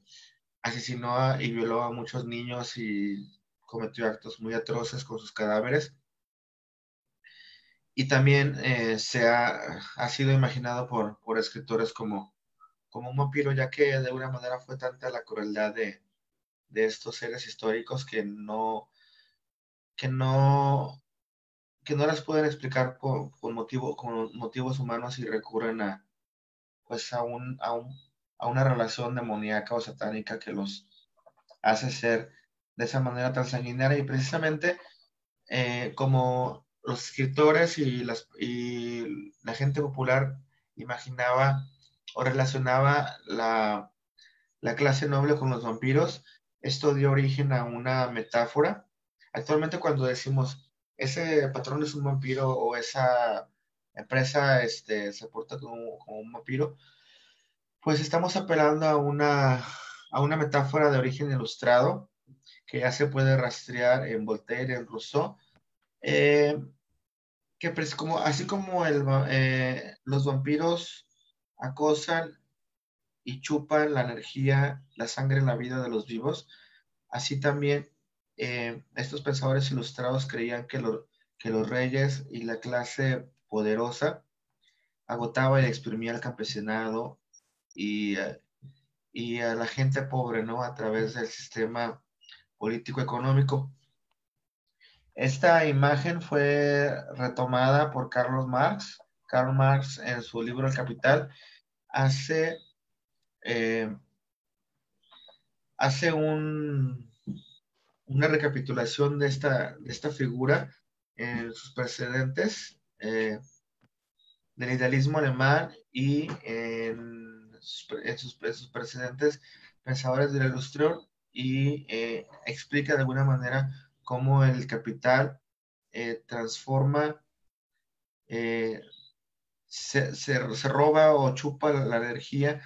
asesinó y violó a muchos niños y cometió actos muy atroces con sus cadáveres. Y también ha sido imaginado por escritores como un vampiro, ya que de alguna manera fue tanta la crueldad de estos seres históricos que no las pueden explicar con motivos humanos y recurren pues a una relación demoníaca o satánica que los hace ser de esa manera tan sanguinaria. Y precisamente como los escritores y la gente popular imaginaba o relacionaba la clase noble con los vampiros, esto dio origen a una metáfora. Actualmente, cuando decimos ese patrón es un vampiro o esa empresa se porta como un vampiro, pues estamos apelando a una metáfora de origen ilustrado que ya se puede rastrear en Voltaire, en Rousseau, que pues así como los vampiros acosan y chupan la energía, la sangre, la vida de los vivos, así también estos pensadores ilustrados creían que los reyes y la clase poderosa agotaba y exprimía al campesinado y a la gente pobre, ¿no? A través del sistema político-económico. Esta imagen fue retomada por Karl Marx. Karl Marx, en su libro El Capital, hace una recapitulación de esta figura en sus precedentes del idealismo alemán y en sus precedentes pensadores del Ilustrón, y explica de alguna manera cómo el capital transforma, se roba o chupa la energía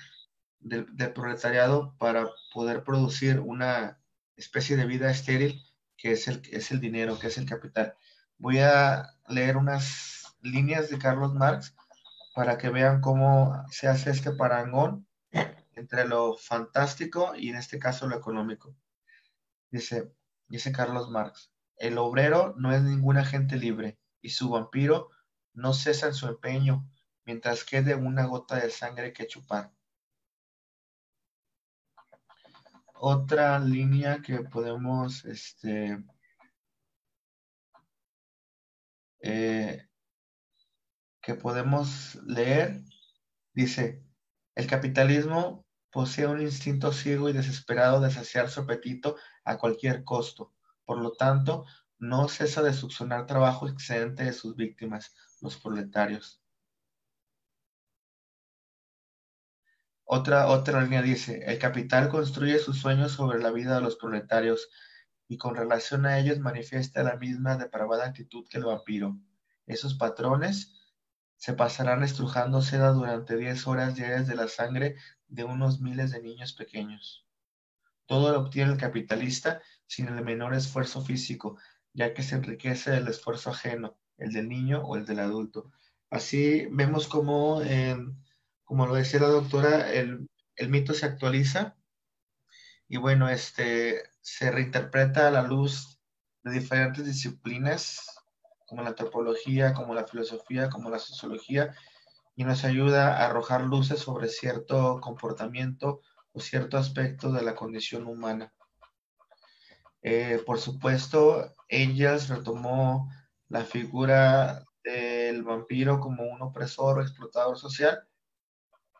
del proletariado para poder producir una especie de vida estéril que es el dinero, que es el capital. Voy a leer unas líneas de Carlos Marx para que vean cómo se hace este parangón entre lo fantástico y en este caso lo económico. Dice Carlos Marx: el obrero no es ningún agente libre, y su vampiro no cesa en su empeño mientras quede una gota de sangre que chupar. Otra línea que podemos leer dice: el capitalismo posee un instinto ciego y desesperado de saciar su apetito a cualquier costo. Por lo tanto, no cesa de succionar trabajo excedente de sus víctimas, los proletarios. Otra línea dice: el capital construye sus sueños sobre la vida de los proletarios y con relación a ellos manifiesta la misma depravada actitud que el vampiro. Esos patrones se pasarán estrujando seda durante 10 horas diarias de la sangre de unos miles de niños pequeños. Todo lo obtiene el capitalista sin el menor esfuerzo físico, ya que se enriquece del esfuerzo ajeno, el del niño o el del adulto. Así vemos como, como lo decía la doctora, el mito se actualiza y bueno, se reinterpreta a la luz de diferentes disciplinas, como la antropología, como la filosofía, como la sociología, y nos ayuda a arrojar luces sobre cierto comportamiento o cierto aspecto de la condición humana. Por supuesto, Engels retomó la figura del vampiro como un opresor o explotador social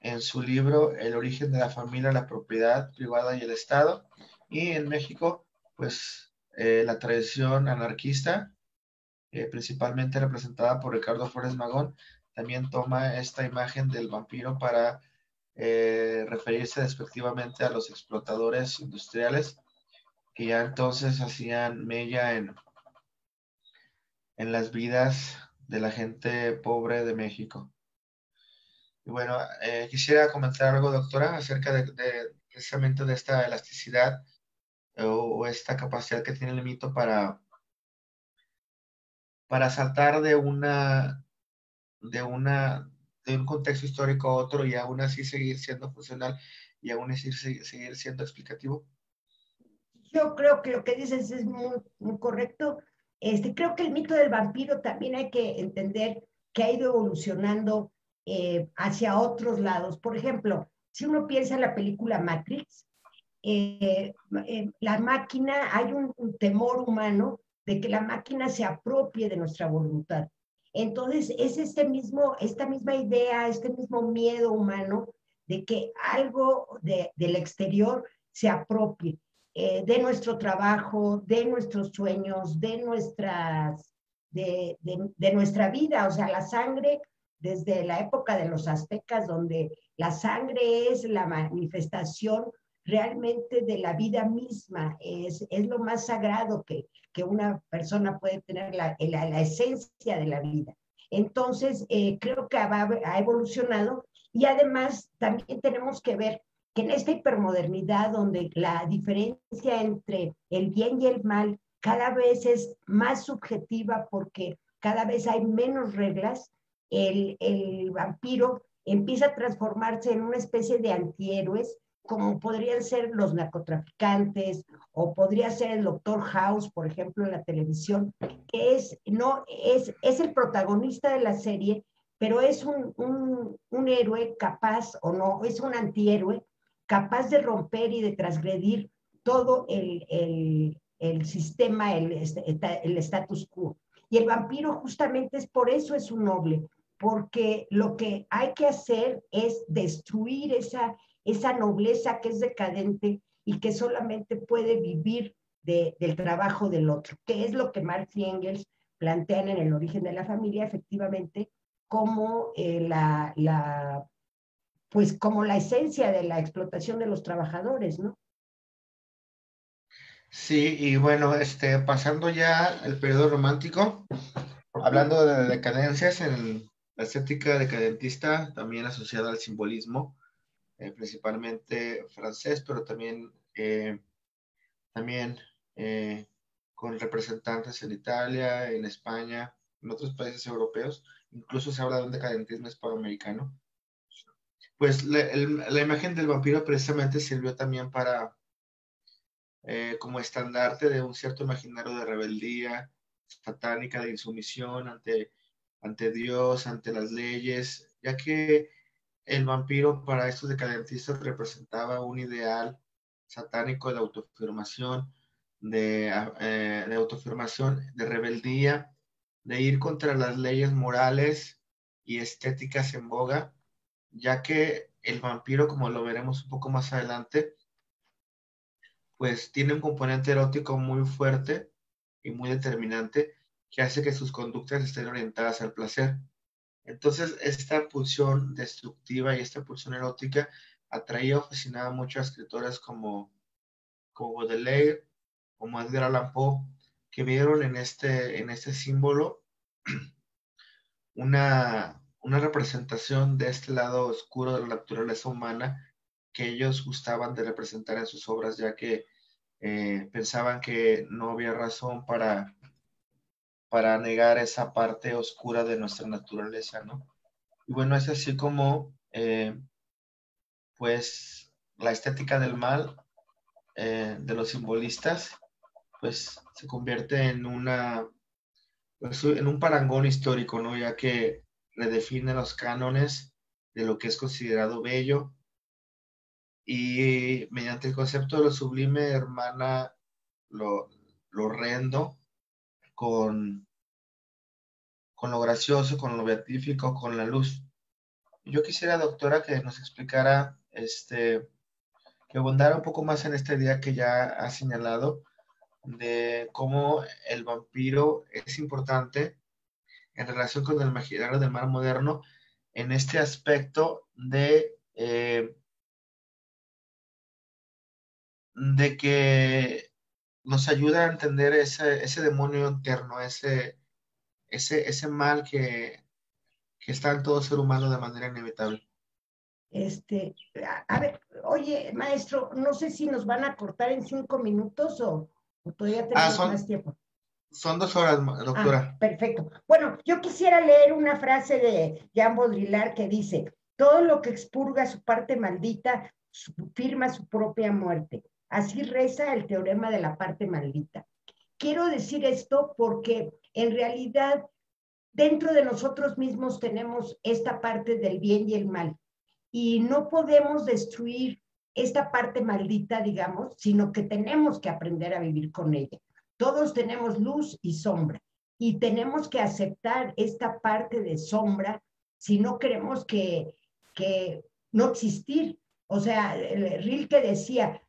en su libro El origen de la familia, la propiedad privada y el Estado. Y en México, pues la tradición anarquista, principalmente representada por Ricardo Flores Magón, también toma esta imagen del vampiro para referirse despectivamente a los explotadores industriales que ya entonces hacían mella en las vidas de la gente pobre de México. Y bueno, quisiera comentar algo, doctora, acerca precisamente de esta elasticidad o esta capacidad que tiene el mito para saltar de un contexto histórico a otro y aún así seguir siendo funcional y aún así seguir siendo explicativo. Yo creo que lo que dices es muy, muy correcto. Creo que el mito del vampiro también hay que entender que ha ido evolucionando hacia otros lados. Por ejemplo, si uno piensa en la película Matrix, la máquina, hay un temor humano de que la máquina se apropie de nuestra voluntad. Entonces, es esta misma idea, este mismo miedo humano de que algo del exterior se apropie de nuestro trabajo, de nuestros sueños, de nuestra vida. O sea, la sangre, desde la época de los aztecas, donde la sangre es la manifestación realmente de la vida misma, es lo más sagrado que una persona puede tener, la esencia de la vida. Entonces, creo que ha evolucionado y además también tenemos que ver que en esta hipermodernidad donde la diferencia entre el bien y el mal cada vez es más subjetiva porque cada vez hay menos reglas, el vampiro empieza a transformarse en una especie de antihéroes, como podrían ser los narcotraficantes o podría ser el Doctor House, por ejemplo, en la televisión, que es el protagonista de la serie, pero es un héroe capaz, o no, es un antihéroe capaz de romper y de transgredir todo el sistema, el status quo. Y el vampiro justamente es por eso es un noble, porque lo que hay que hacer es destruir esa nobleza que es decadente y que solamente puede vivir del trabajo del otro, que es lo que Marx y Engels plantean en El origen de la familia, efectivamente, como pues como la esencia de la explotación de los trabajadores, ¿no? Sí, y bueno, pasando ya al periodo romántico, hablando de decadencias en la estética decadentista, también asociada al simbolismo, principalmente francés, pero también con representantes en Italia, en España, en otros países europeos, incluso se habla de un decadentismo hispanoamericano. Pues la imagen del vampiro precisamente sirvió también para como estandarte de un cierto imaginario de rebeldía, satánica de insumisión ante Dios, ante las leyes, ya que el vampiro para estos decadentistas representaba un ideal satánico de autoafirmación, de autoafirmación, de rebeldía, de ir contra las leyes morales y estéticas en boga, ya que el vampiro, como lo veremos un poco más adelante, pues tiene un componente erótico muy fuerte y muy determinante que hace que sus conductas estén orientadas al placer. Entonces, esta pulsión destructiva y esta pulsión erótica atraía o fascinaba mucho a escritores como Baudelaire, como Edgar Allan Poe, que vieron en este símbolo una representación de este lado oscuro de la naturaleza humana que ellos gustaban de representar en sus obras, ya que pensaban que no había razón para negar esa parte oscura de nuestra naturaleza, ¿no? Y bueno, es así como, pues, la estética del mal de los simbolistas, pues, se convierte pues, en un parangón histórico, ¿no? Ya que redefine los cánones de lo que es considerado bello y mediante el concepto de lo sublime hermana lo horrendo con, con lo gracioso, con lo beatífico, con la luz. Yo quisiera, doctora, que nos explicara, que abundara un poco más en esta idea que ya ha señalado de cómo el vampiro es importante en relación con el imaginario del mal moderno en este aspecto de que nos ayuda a entender ese demonio interno, ese mal que está en todo ser humano de manera inevitable. A ver, oye, maestro, no sé si nos van a cortar en 5 minutos o todavía tenemos más tiempo. Son 2 horas, doctora. Perfecto. Bueno, yo quisiera leer una frase de Jean Baudrillard que dice: todo lo que expurga su parte maldita firma su propia muerte. Así reza el teorema de la parte maldita. Quiero decir esto porque en realidad dentro de nosotros mismos tenemos esta parte del bien y el mal. Y no podemos destruir esta parte maldita, digamos, sino que tenemos que aprender a vivir con ella. Todos tenemos luz y sombra y tenemos que aceptar esta parte de sombra si no queremos que no existir. O sea, Rilke decía,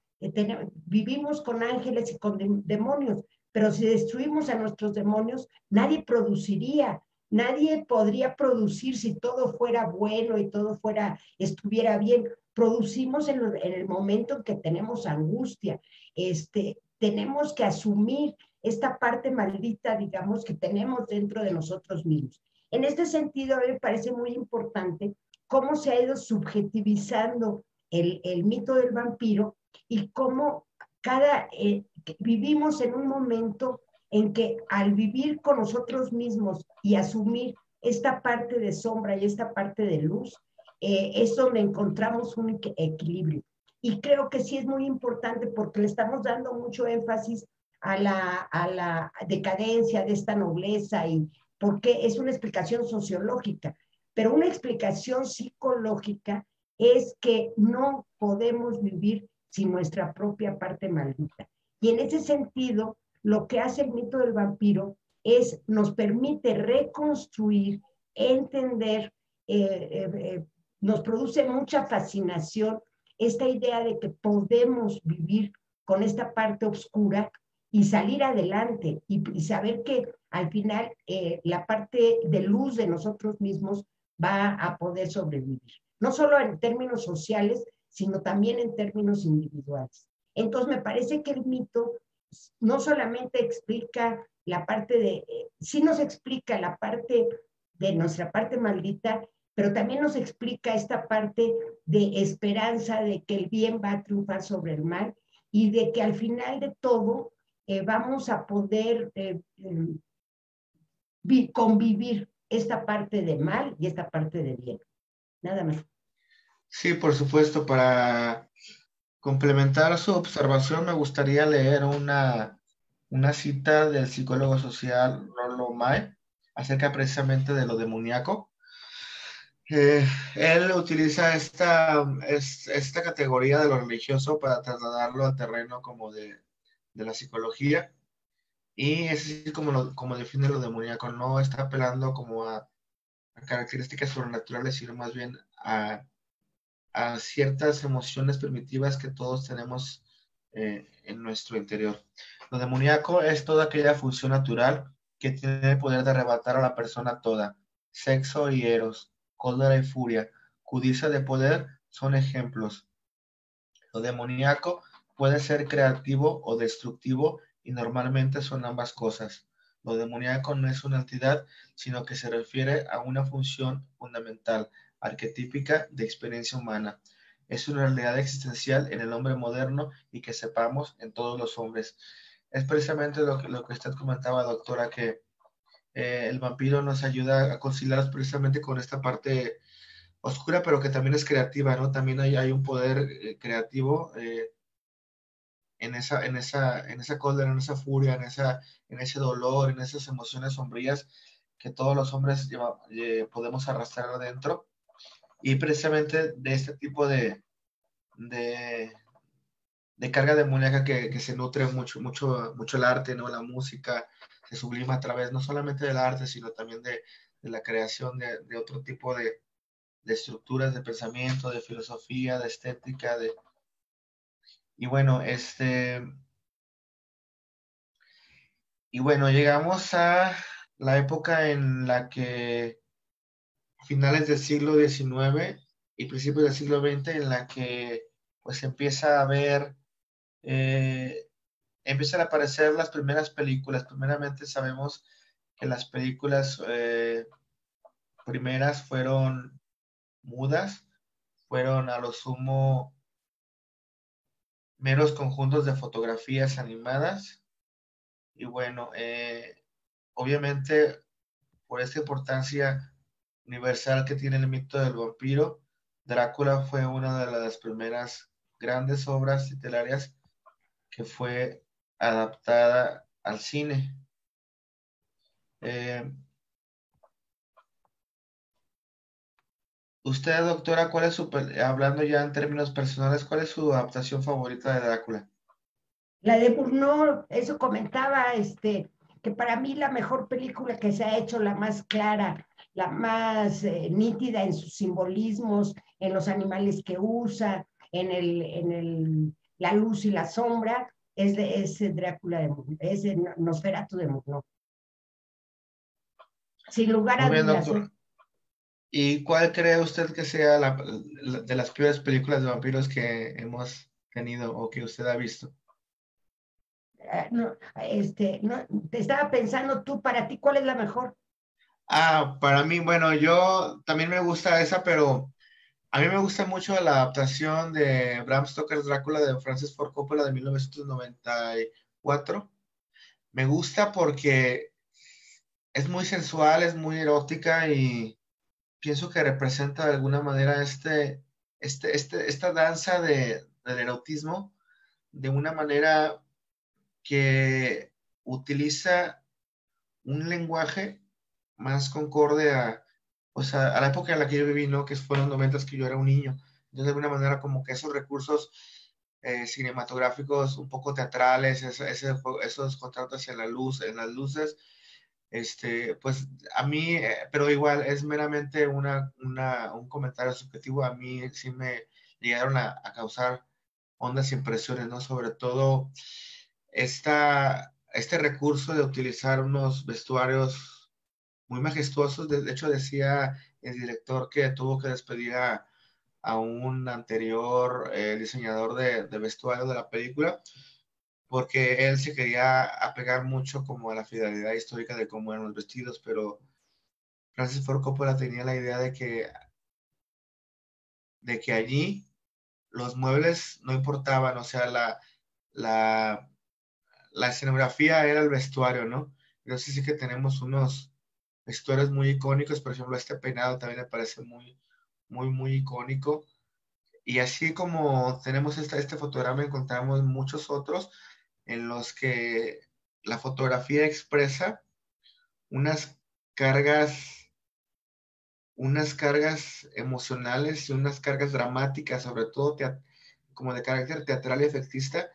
vivimos con ángeles y con demonios, pero si destruimos a nuestros demonios, nadie produciría. Nadie podría producir si todo fuera bueno y todo estuviera bien. Producimos en el momento en que tenemos angustia. Tenemos que asumir esta parte maldita, digamos, que tenemos dentro de nosotros mismos. En este sentido, a mí me parece muy importante cómo se ha ido subjetivizando el mito del vampiro y cómo vivimos en un momento en que al vivir con nosotros mismos y asumir esta parte de sombra y esta parte de luz, es donde encontramos un equilibrio. Y creo que sí es muy importante porque le estamos dando mucho énfasis a la decadencia de esta nobleza y porque es una explicación sociológica, pero una explicación psicológica es que no podemos vivir sin nuestra propia parte maldita. Y en ese sentido, lo que hace el mito del vampiro nos permite reconstruir, entender, nos produce mucha fascinación esta idea de que podemos vivir con esta parte oscura y salir adelante y saber que al final la parte de luz de nosotros mismos va a poder sobrevivir. No solo en términos sociales, sino también en términos individuales. Entonces me parece que el mito no solamente explica la parte sí nos explica la parte de nuestra parte maldita, pero también nos explica esta parte de esperanza de que el bien va a triunfar sobre el mal y de que al final de todo vamos a poder convivir esta parte de mal y esta parte de bien. Nada más. Sí, por supuesto, para complementar su observación me gustaría leer una una cita del psicólogo social Rollo May acerca precisamente de lo demoníaco. Él utiliza esta categoría de lo religioso para trasladarlo al terreno como de la psicología, y es así como define lo demoníaco. No está apelando como a características sobrenaturales, sino más bien a ciertas emociones primitivas que todos tenemos en nuestro interior. Lo demoníaco es toda aquella función natural que tiene el poder de arrebatar a la persona toda. Sexo y eros, cólera y furia, codicia de poder son ejemplos. Lo demoníaco puede ser creativo o destructivo, y normalmente son ambas cosas. Lo demoníaco no es una entidad, sino que se refiere a una función fundamental, arquetípica de experiencia humana. Es una realidad existencial en el hombre moderno y que sepamos en todos los hombres. Es precisamente lo que usted comentaba, doctora, que el vampiro nos ayuda a conciliar precisamente con esta parte oscura, pero que también es creativa, ¿no? También hay un poder creativo en esa cólera, en esa furia, en ese dolor, en esas emociones sombrías que todos los hombres podemos arrastrar adentro. Y precisamente de este tipo de, de carga demoníaca que se nutre mucho el arte, ¿no? La música se sublima a través no solamente del arte, sino también de la creación de otro tipo de estructuras de pensamiento, de filosofía, de estética, y bueno, y bueno, llegamos a la época en la que finales del siglo XIX y principios del siglo XX, en la que pues empieza a ver, empiezan a aparecer las primeras películas. Primeramente sabemos que las películas primeras fueron mudas, fueron a lo sumo meros conjuntos de fotografías animadas. Y bueno, obviamente por esta importancia universal que tiene el mito del vampiro, Drácula fue una de las primeras grandes obras literarias que fue adaptada al cine. Eh, Usted, doctora, hablando ya en términos personales, cuál es su adaptación favorita de Drácula? La de Bourneau, eso comentaba, que para mí la mejor película que se ha hecho, la más clara, la más nítida en sus simbolismos, en los animales que usa, la luz y la sombra, es de ese Drácula de Bourneau, es de Nosferatu de Bourneau. Sin lugar Muy a bien, dudas, doctor. ¿Y cuál cree usted que sea de las peores películas de vampiros que hemos tenido o que usted ha visto? No, no, te estaba pensando tú, para ti, ¿cuál es la mejor? Para mí, bueno, yo también me gusta esa, pero a mí me gusta mucho la adaptación de Bram Stoker's Drácula de Francis Ford Coppola de 1994. Me gusta porque es muy sensual, es muy erótica, y pienso que representa de alguna manera esta danza del erotismo de una manera que utiliza un lenguaje más concorde a la época en la que yo viví, ¿no? Que fueron los 90, que yo era un niño. Entonces, de alguna manera, como que esos recursos cinematográficos un poco teatrales, esos contrastes en la luz, en las luces, pues a mí, pero igual es meramente un comentario subjetivo. A mí sí me llegaron a causar hondas impresiones, ¿no? Sobre todo este recurso de utilizar unos vestuarios muy majestuosos. De hecho, decía el director que tuvo que despedir a un anterior diseñador de vestuario de la película, porque él se quería apegar mucho como a la fidelidad histórica de cómo eran los vestidos, pero Francis Ford Coppola tenía la idea de que allí los muebles no importaban, o sea, la, la escenografía era el vestuario, ¿no? Entonces sí que tenemos unos vestuarios muy icónicos. Por ejemplo, este peinado también me parece muy, muy, muy icónico. Y así como tenemos este fotograma, encontramos muchos otros en los que la fotografía expresa unas cargas, unas cargas emocionales y unas cargas dramáticas, sobre todo como de carácter teatral y efectista,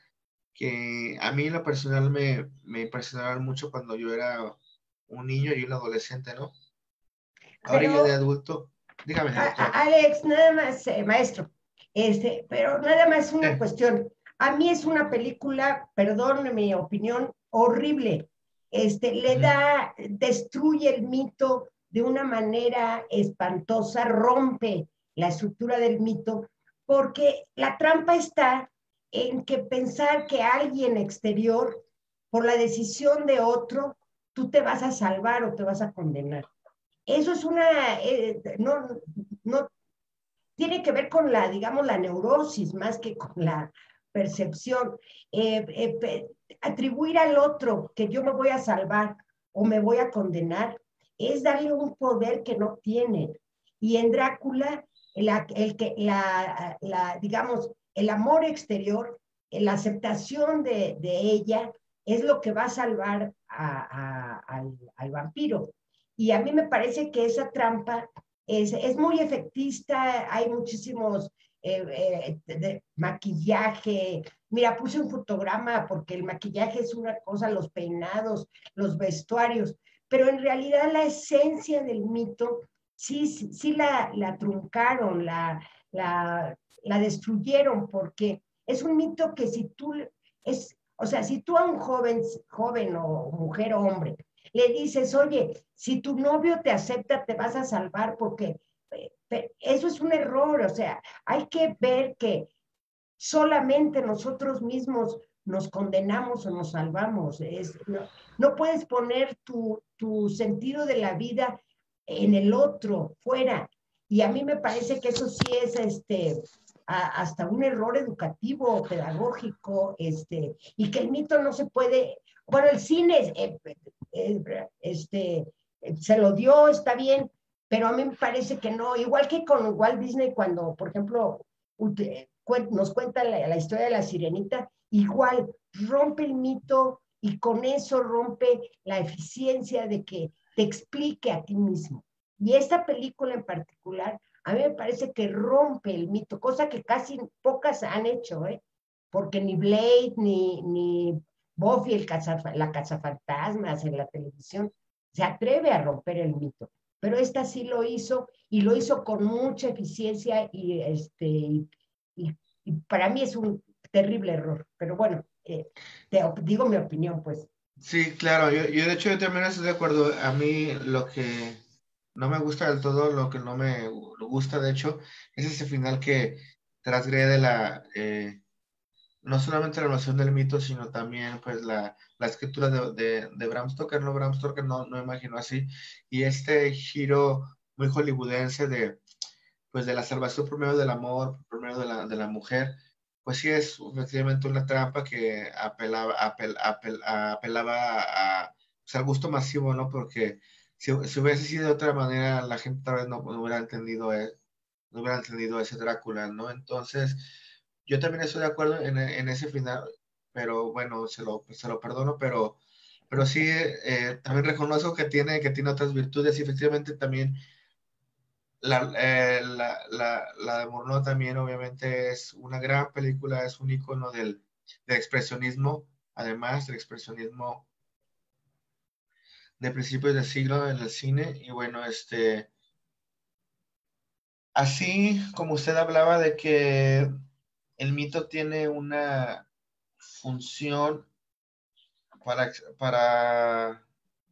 que a mí en lo personal me impresionaron mucho cuando yo era un niño y un adolescente, ¿no? Ahora ya de Pero, adulto, dígame, doctora. Alex, nada más, maestro, pero nada más una Sí. cuestión. A mí es una película, perdón mi opinión, horrible. Destruye el mito de una manera espantosa, rompe la estructura del mito, porque la trampa está en que pensar que alguien exterior, por la decisión de otro, tú te vas a salvar o te vas a condenar. Eso es no tiene que ver con digamos, la neurosis más que con la percepción. Atribuir al otro que yo me voy a salvar o me voy a condenar es darle un poder que no tiene. Y en Drácula, digamos, el amor exterior, la aceptación de ella es lo que va a salvar al vampiro. Y a mí me parece que esa trampa es muy efectista, hay muchísimos maquillaje. Mira, puse un fotograma porque el maquillaje es una cosa, los peinados, los vestuarios, pero en realidad la esencia del mito sí la truncaron, la destruyeron, porque es un mito que o sea, si tú a un joven o mujer o hombre, le dices, oye, si tu novio te acepta, te vas a salvar porque eso es un error. O sea, hay que ver que solamente nosotros mismos nos condenamos o nos salvamos. No puedes poner tu sentido de la vida en el otro, fuera. Y a mí me parece que eso sí es hasta un error educativo, pedagógico, y que el mito no se puede, bueno, el cine se lo dio, está bien, pero a mí me parece que no, igual que con Walt Disney cuando, por ejemplo, nos cuenta la historia de la sirenita, igual rompe el mito y con eso rompe la eficiencia de que te explique a ti mismo. Y esta película en particular, a mí me parece que rompe el mito, cosa que casi pocas han hecho, ¿eh? Porque ni Blade, ni Buffy, la cazafantasmas en la televisión, se atreve a romper el mito. Pero esta sí lo hizo y lo hizo con mucha eficiencia y para mí es un terrible error. Pero bueno, te digo mi opinión, pues. Sí, claro, yo de hecho yo también estoy de acuerdo. A mí lo que no me gusta del todo, lo que no me gusta de hecho, es ese final que transgrede no solamente la noción del mito, sino también pues la escritura de Bram Stoker, ¿no? Bram Stoker no imaginó así. Y este giro muy hollywoodense pues de la salvación por medio del amor, por medio de la mujer, pues sí es efectivamente una trampa que apelaba pues, al gusto masivo, ¿no? Porque si hubiese sido de otra manera, la gente tal vez no hubiera entendido, no hubiera entendido ese Drácula, ¿no? Entonces, yo también estoy de acuerdo en ese final, pero bueno, se lo perdono, pero sí, también reconozco que tiene otras virtudes y efectivamente también la de Murnau también obviamente es una gran película, es un icono del expresionismo, además del expresionismo de principios del siglo en el cine. Y bueno, así como usted hablaba de que el mito tiene una función para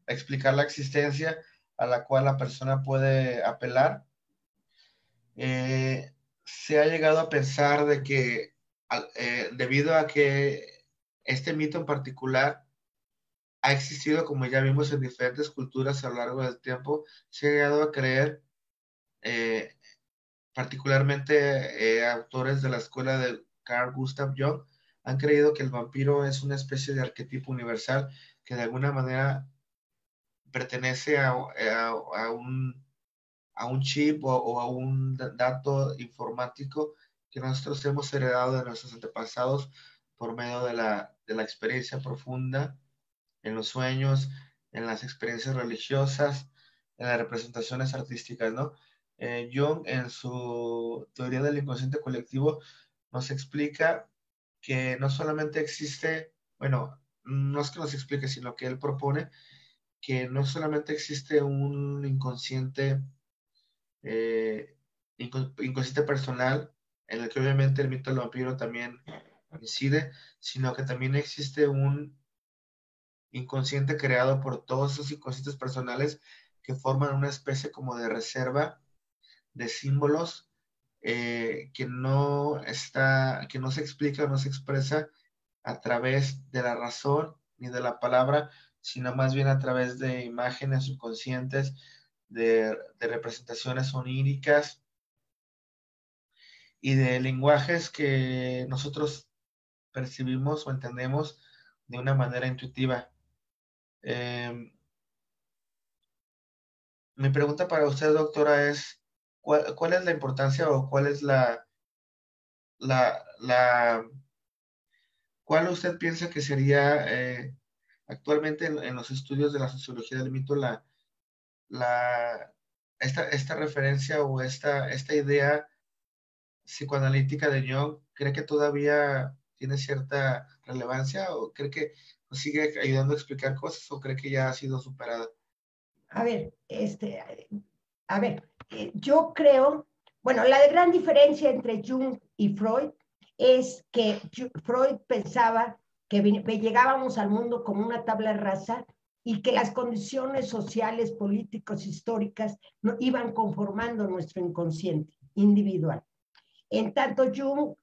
explicar la existencia a la cual la persona puede apelar, se ha llegado a pensar de que debido a que este mito en particular ha existido, como ya vimos, en diferentes culturas a lo largo del tiempo, se ha llegado a creer, eh, particularmente autores de la escuela de Carl Gustav Jung, han creído que el vampiro es una especie de arquetipo universal que de alguna manera pertenece a un chip o a un dato informático que nosotros hemos heredado de nuestros antepasados por medio de la experiencia profunda en los sueños, en las experiencias religiosas, en las representaciones artísticas, ¿no? Jung, en su teoría del inconsciente colectivo, nos explica que no solamente existe, bueno, no es que nos explique, sino que él propone que no solamente existe un inconsciente, inconsciente personal, en el que obviamente el mito del vampiro también incide, sino que también existe un inconsciente creado por todos esos inconscientes personales que forman una especie como de reserva de símbolos que no se explica o no se expresa a través de la razón ni de la palabra, sino más bien a través de imágenes subconscientes, de representaciones oníricas y de lenguajes que nosotros percibimos o entendemos de una manera intuitiva. Mi pregunta para usted, doctora, es, ¿cuál es la importancia o cuál es la, la cuál usted piensa que sería actualmente en los estudios de la sociología del mito la, esta referencia o esta idea psicoanalítica de Jung? ¿Cree que todavía tiene cierta relevancia o cree que nos sigue ayudando a explicar cosas o cree que ya ha sido superada? A ver, yo creo, bueno, la gran diferencia entre Jung y Freud es que Freud pensaba que llegábamos al mundo como una tabla rasa y que las condiciones sociales, políticas, históricas iban conformando nuestro inconsciente individual. En tanto, Jung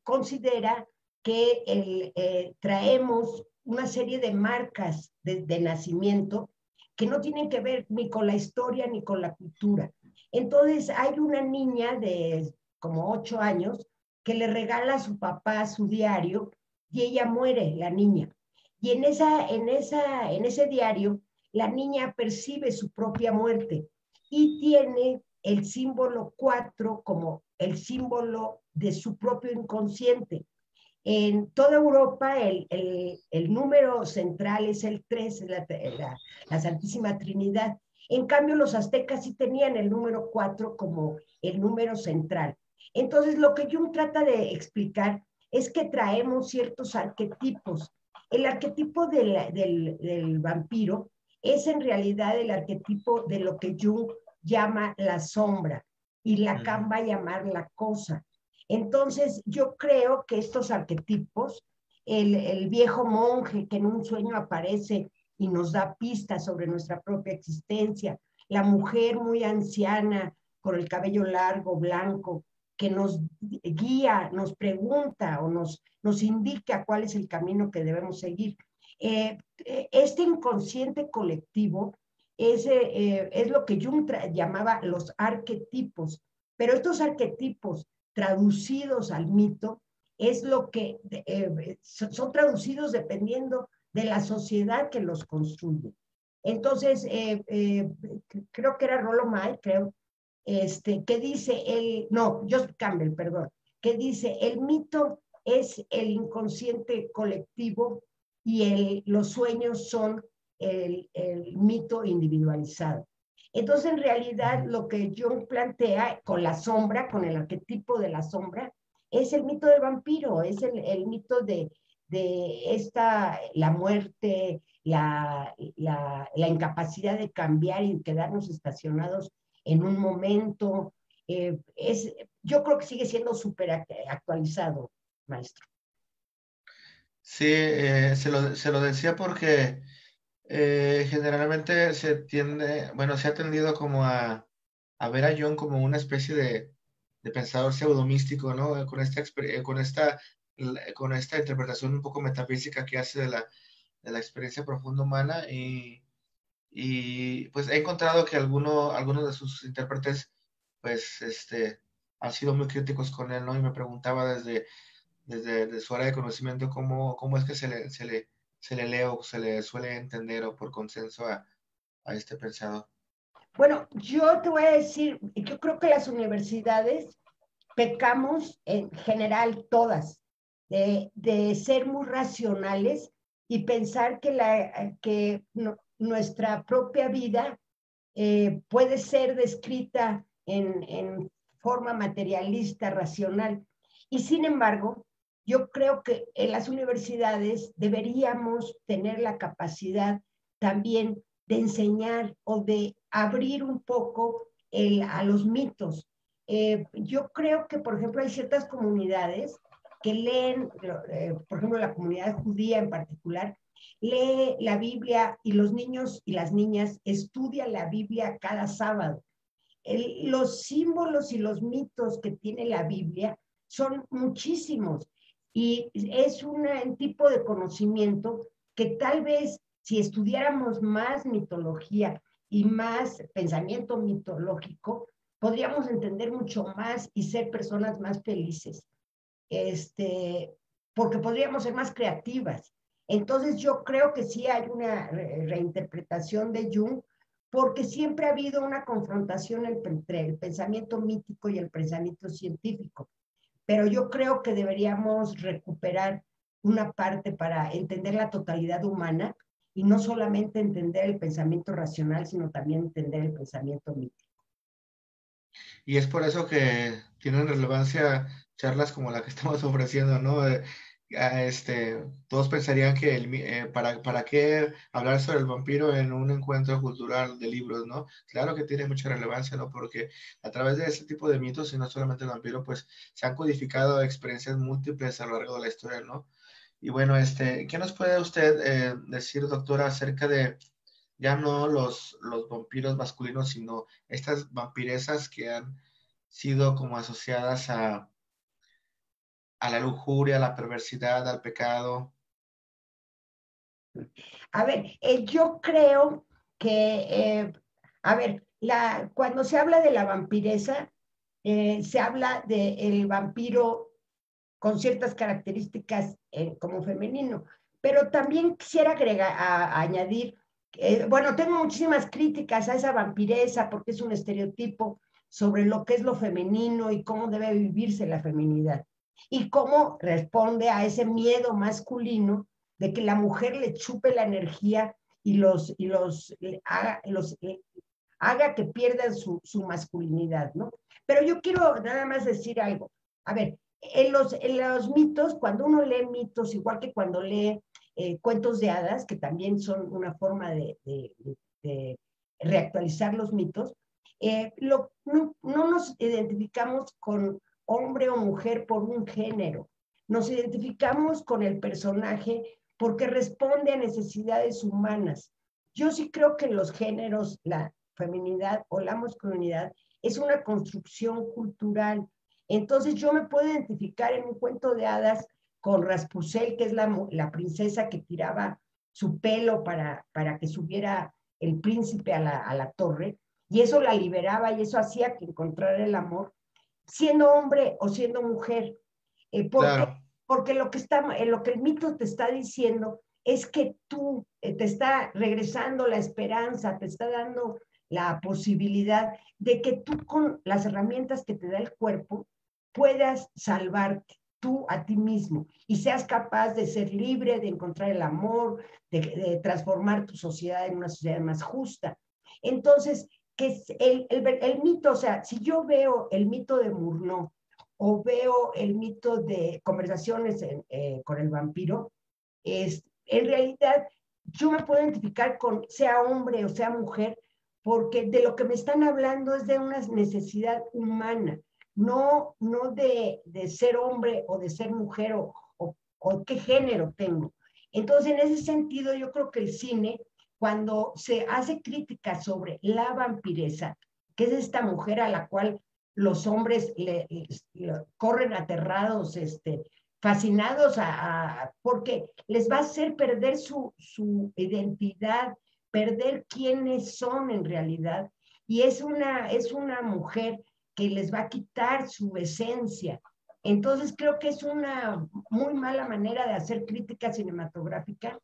considera que traemos una serie de marcas de nacimiento que no tienen que ver ni con la historia ni con la cultura. Entonces, hay una niña de como 8 años que le regala a su papá su diario y ella muere, la niña. Y en ese diario, la niña percibe su propia muerte y tiene el símbolo 4 como el símbolo de su propio inconsciente. En toda Europa el número central es el 3, la Santísima Trinidad. En cambio, los aztecas sí tenían el número 4 como el número central. Entonces, lo que Jung trata de explicar es que traemos ciertos arquetipos. El arquetipo del vampiro es en realidad el arquetipo de lo que Jung llama la sombra y Lacan va a llamar la cosa. Entonces, yo creo que estos arquetipos, el viejo monje que en un sueño aparece y nos da pistas sobre nuestra propia existencia, la mujer muy anciana con el cabello largo, blanco, que nos guía, nos pregunta o nos indica cuál es el camino que debemos seguir. Este inconsciente colectivo es lo que Jung llamaba los arquetipos, pero estos arquetipos traducidos al mito es lo que son traducidos dependiendo de la sociedad que los construye. Entonces, creo que era Rollo May, creo, que dice Joseph Campbell, perdón, que dice el mito es el inconsciente colectivo y los sueños son el mito individualizado. Entonces, en realidad, lo que Jung plantea con la sombra, con el arquetipo de la sombra, es el mito del vampiro, es el mito de la muerte, la incapacidad de cambiar y quedarnos estacionados en un momento. Yo creo que sigue siendo súper actualizado, maestro. Sí, se lo decía porque generalmente se ha tendido como a ver a Jung como una especie de pensador pseudomístico, ¿no? Con esta interpretación un poco metafísica que hace de la experiencia profunda humana y pues he encontrado que algunos de sus intérpretes pues han sido muy críticos con él, ¿no? Y me preguntaba desde su área de conocimiento cómo es que se le lee o se le suele entender o por consenso a este pensador. Bueno, yo te voy a decir, yo creo que las universidades pecamos en general todas de ser muy racionales y pensar que nuestra propia vida puede ser descrita en forma materialista, racional. Y sin embargo, yo creo que en las universidades deberíamos tener la capacidad también de enseñar o de abrir un poco a los mitos. Yo creo que, por ejemplo, hay ciertas comunidades que leen, por ejemplo, la comunidad judía en particular, lee la Biblia y los niños y las niñas estudian la Biblia cada sábado. Los símbolos y los mitos que tiene la Biblia son muchísimos y es un tipo de conocimiento que tal vez si estudiáramos más mitología y más pensamiento mitológico, podríamos entender mucho más y ser personas más felices, porque podríamos ser más creativas. Entonces yo creo que sí hay una reinterpretación de Jung, porque siempre ha habido una confrontación entre el pensamiento mítico y el pensamiento científico. Pero yo creo que deberíamos recuperar una parte para entender la totalidad humana y no solamente entender el pensamiento racional, sino también entender el pensamiento mítico. Y es por eso que tienen relevancia charlas como la que estamos ofreciendo, ¿no? Todos pensarían que ¿para qué hablar sobre el vampiro en un encuentro cultural de libros, ¿no? Claro que tiene mucha relevancia, ¿no? Porque a través de ese tipo de mitos, y no solamente el vampiro, pues se han codificado experiencias múltiples a lo largo de la historia, ¿no? Y bueno, ¿qué nos puede usted decir, doctora, acerca de ya no los vampiros masculinos, sino estas vampiresas que han sido como asociadas a la lujuria, a la perversidad, al pecado? A ver, yo creo que, a ver, cuando se habla de la vampiresa, se habla del vampiro con ciertas características como femenino, pero también quisiera añadir, bueno, tengo muchísimas críticas a esa vampiresa porque es un estereotipo sobre lo que es lo femenino y cómo debe vivirse la feminidad y cómo responde a ese miedo masculino de que la mujer le chupe la energía y los haga que pierdan su masculinidad, ¿no? Pero yo quiero nada más decir algo. A ver, en los mitos, cuando uno lee mitos, igual que cuando lee cuentos de hadas, que también son una forma de reactualizar los mitos, no nos identificamos con hombre o mujer por un género, nos identificamos con el personaje porque responde a necesidades humanas. Yo sí creo que los géneros, la feminidad o la masculinidad, es una construcción cultural. Entonces yo me puedo identificar en un cuento de hadas con Rapunzel, que es la princesa que tiraba su pelo para que subiera el príncipe a la torre, y eso la liberaba y eso hacía que encontrara el amor, siendo hombre o siendo mujer. ¿Por qué? Claro, Porque lo que el mito te está diciendo es que tú te está regresando la esperanza, te está dando la posibilidad de que tú con las herramientas que te da el cuerpo puedas salvarte tú a ti mismo y seas capaz de ser libre, de encontrar el amor, de transformar tu sociedad en una sociedad más justa. Entonces, que el mito, o sea, si yo veo el mito de Murnau o veo el mito de conversaciones con el vampiro, en realidad yo me puedo identificar con sea hombre o sea mujer, porque de lo que me están hablando es de una necesidad humana, no de ser hombre o de ser mujer o qué género tengo. Entonces, en ese sentido, yo creo que el cine, cuando se hace crítica sobre la vampiresa, que es esta mujer a la cual los hombres corren aterrados, fascinados porque les va a hacer perder su identidad, perder quiénes son en realidad. Y es una mujer que les va a quitar su esencia. Entonces creo que es una muy mala manera de hacer crítica cinematográfica,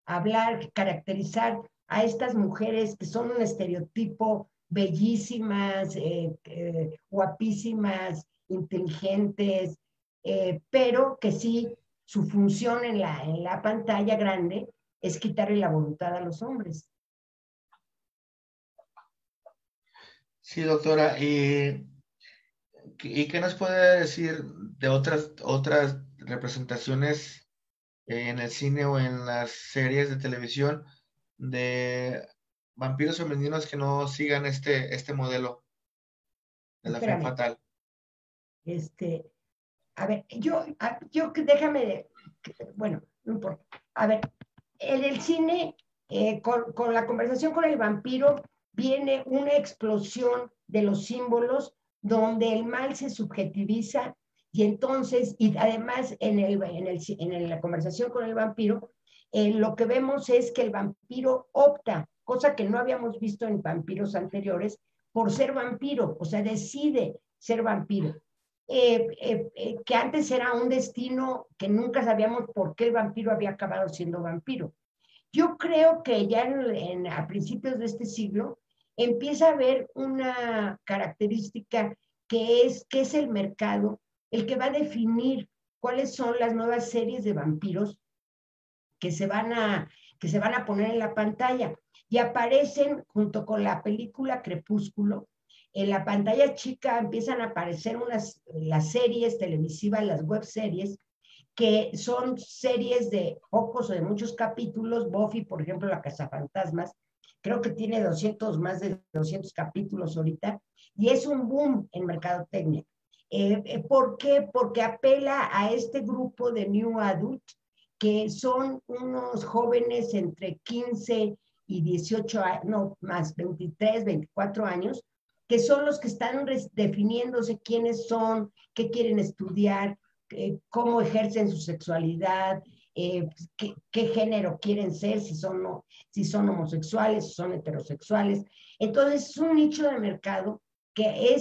hablar, caracterizar a estas mujeres que son un estereotipo bellísimas, guapísimas, inteligentes, pero que sí su función en la pantalla grande es quitarle la voluntad a los hombres. Sí, doctora. ¿Y qué nos puede decir de otras representaciones en el cine o en las series de televisión de vampiros femeninos que no sigan este modelo de la femme Espérame, fatal? A ver, déjame, bueno, no importa. A ver, en el cine, con la conversación con el vampiro, viene una explosión de los símbolos donde el mal se subjetiviza y entonces, y además en la conversación con el vampiro, lo que vemos es que el vampiro opta, cosa que no habíamos visto en vampiros anteriores, por ser vampiro, o sea, decide ser vampiro. Que antes era un destino que nunca sabíamos por qué el vampiro había acabado siendo vampiro. Yo creo que ya a principios de este siglo empieza a haber una característica que es el mercado, el que va a definir cuáles son las nuevas series de vampiros que se van a poner en la pantalla. Y aparecen junto con la película Crepúsculo. En la pantalla chica empiezan a aparecer las series televisivas, las web series, que son series de pocos o de muchos capítulos. Buffy, por ejemplo, la Cazafantasmas, creo que tiene más de 200 capítulos ahorita, y es un boom en mercadotecnia. ¿Por qué? Porque apela a este grupo de New Adult, que son unos jóvenes entre 15 y 18 años, no más, 23, 24 años, que son los que están definiéndose quiénes son, qué quieren estudiar, cómo ejercen su sexualidad, qué género quieren ser, si son homosexuales, si son heterosexuales. Entonces es un nicho de mercado que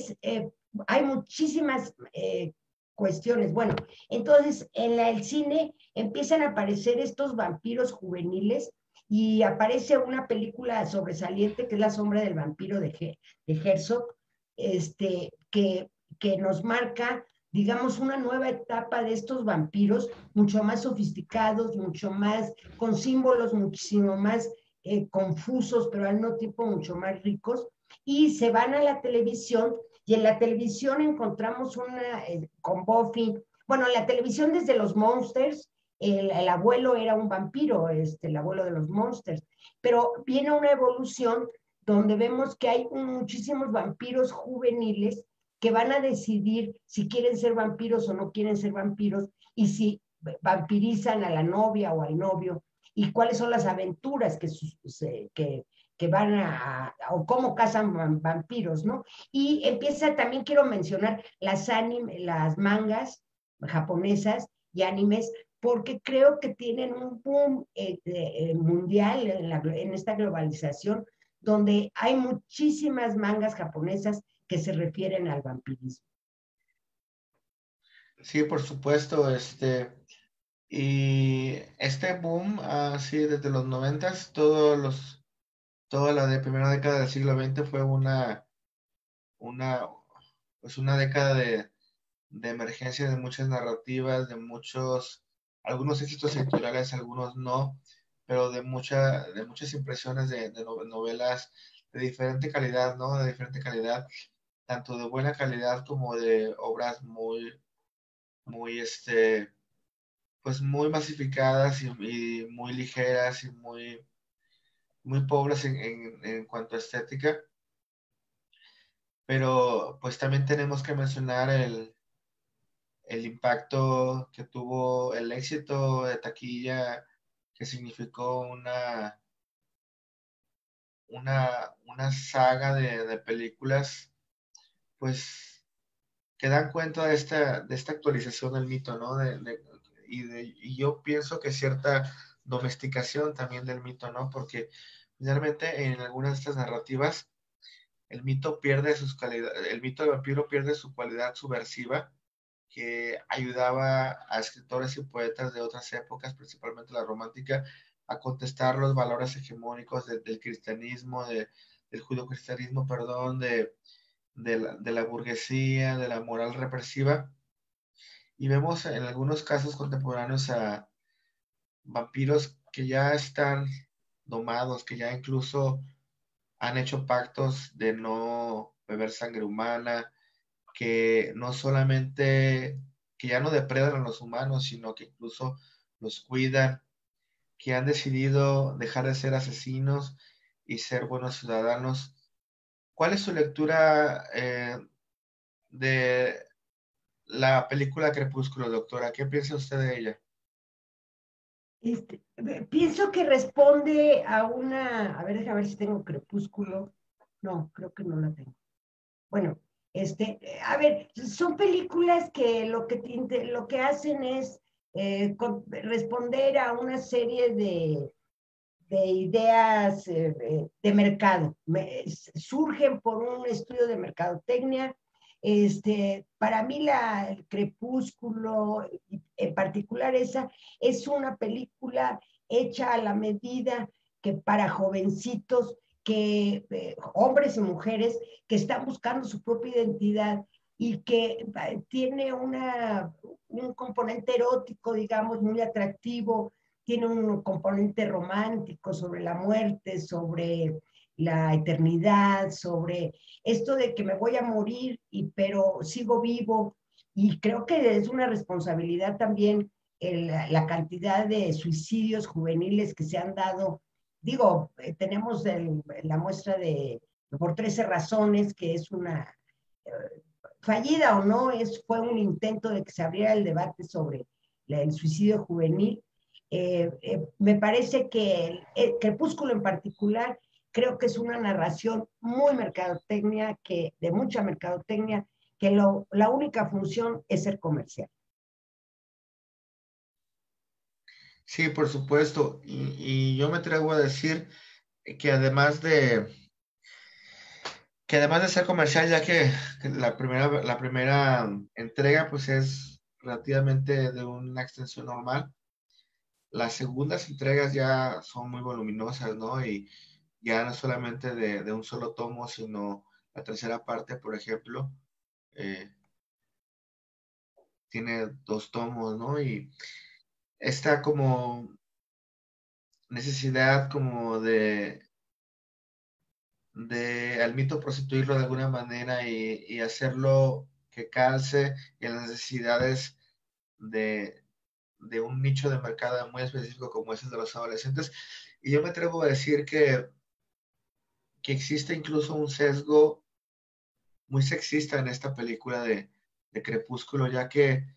hay muchísimas cuestiones. Bueno, entonces en el cine empiezan a aparecer estos vampiros juveniles y aparece una película sobresaliente que es La sombra del vampiro de Herzog, que nos marca, digamos, una nueva etapa de estos vampiros, mucho más sofisticados, mucho más, con símbolos muchísimo más confusos, pero al mismo tiempo mucho más ricos, y se van a la televisión, y en la televisión encontramos con Buffy, bueno, en la televisión desde los Monsters, el abuelo era un vampiro, el abuelo de los Monsters, pero viene una evolución donde vemos que hay muchísimos vampiros juveniles que van a decidir si quieren ser vampiros o no quieren ser vampiros, y si vampirizan a la novia o al novio, y cuáles son las aventuras que van o cómo cazan vampiros, ¿no? Y también quiero mencionar las mangas japonesas y animes, porque creo que tienen un boom mundial en esta globalización, donde hay muchísimas mangas japonesas que se refieren al vampirismo. Sí, por supuesto. Y este boom, así desde los 90s, toda la primera década del siglo XX fue una, pues una década de emergencia de muchas narrativas, algunos éxitos editoriales, algunos no, pero de muchas impresiones de novelas de diferente calidad, ¿no? De diferente calidad, tanto de buena calidad como de obras muy, pues muy masificadas y muy ligeras y muy pobres en cuanto a estética. Pero pues también tenemos que mencionar el impacto que tuvo el éxito de taquilla que significó una saga de películas, pues que dan cuenta de esta actualización del mito, ¿no? Y yo pienso que cierta domesticación también del mito, ¿no? Porque finalmente en algunas de estas narrativas el mito el mito del vampiro pierde su cualidad subversiva que ayudaba a escritores y poetas de otras épocas, principalmente la romántica, a contestar los valores hegemónicos del cristianismo, del judio-cristianismo, perdón, de la burguesía, de la moral represiva, y vemos en algunos casos contemporáneos a vampiros que ya están domados, que ya incluso han hecho pactos de no beber sangre humana, que no solamente, que ya no depredan a los humanos, sino que incluso los cuidan, que han decidido dejar de ser asesinos y ser buenos ciudadanos. ¿Cuál es su lectura de la película Crepúsculo, doctora? ¿Qué piensa usted de ella? Este, pienso que responde a una, a ver, déjame ver si tengo Crepúsculo. No, creo que no la tengo. Bueno, a ver, son películas que lo que hacen es responder a una serie de ideas de mercado. Surgen por un estudio de mercadotecnia. Para mí el Crepúsculo, en particular esa, es una película hecha a la medida que para jovencitos, hombres y mujeres que están buscando su propia identidad y que tiene un componente erótico, digamos, muy atractivo, tiene un componente romántico sobre la muerte, sobre la eternidad, sobre esto de que me voy a morir, pero sigo vivo. Y creo que es una responsabilidad también la cantidad de suicidios juveniles que se han dado. Digo, tenemos la muestra de por 13 razones, que es una fallida o no, fue un intento de que se abriera el debate sobre el suicidio juvenil. Me parece que el Crepúsculo en particular creo que es una narración muy mercadotecnia, de mucha mercadotecnia, que la única función es ser comercial. Sí, por supuesto. Y yo me atrevo a decir que además de ser comercial, ya que la primera entrega pues es relativamente de una extensión normal, las segundas entregas ya son muy voluminosas, ¿no? Y ya no solamente de un solo tomo, sino la tercera parte, por ejemplo, eh, tiene 2 tomos, ¿no? Y esta como necesidad como de al mito prostituirlo de alguna manera y hacerlo que calce en las necesidades de, de un nicho de mercado muy específico como es el de los adolescentes. Y yo me atrevo a decir que existe incluso un sesgo muy sexista en esta película de Crepúsculo, ya que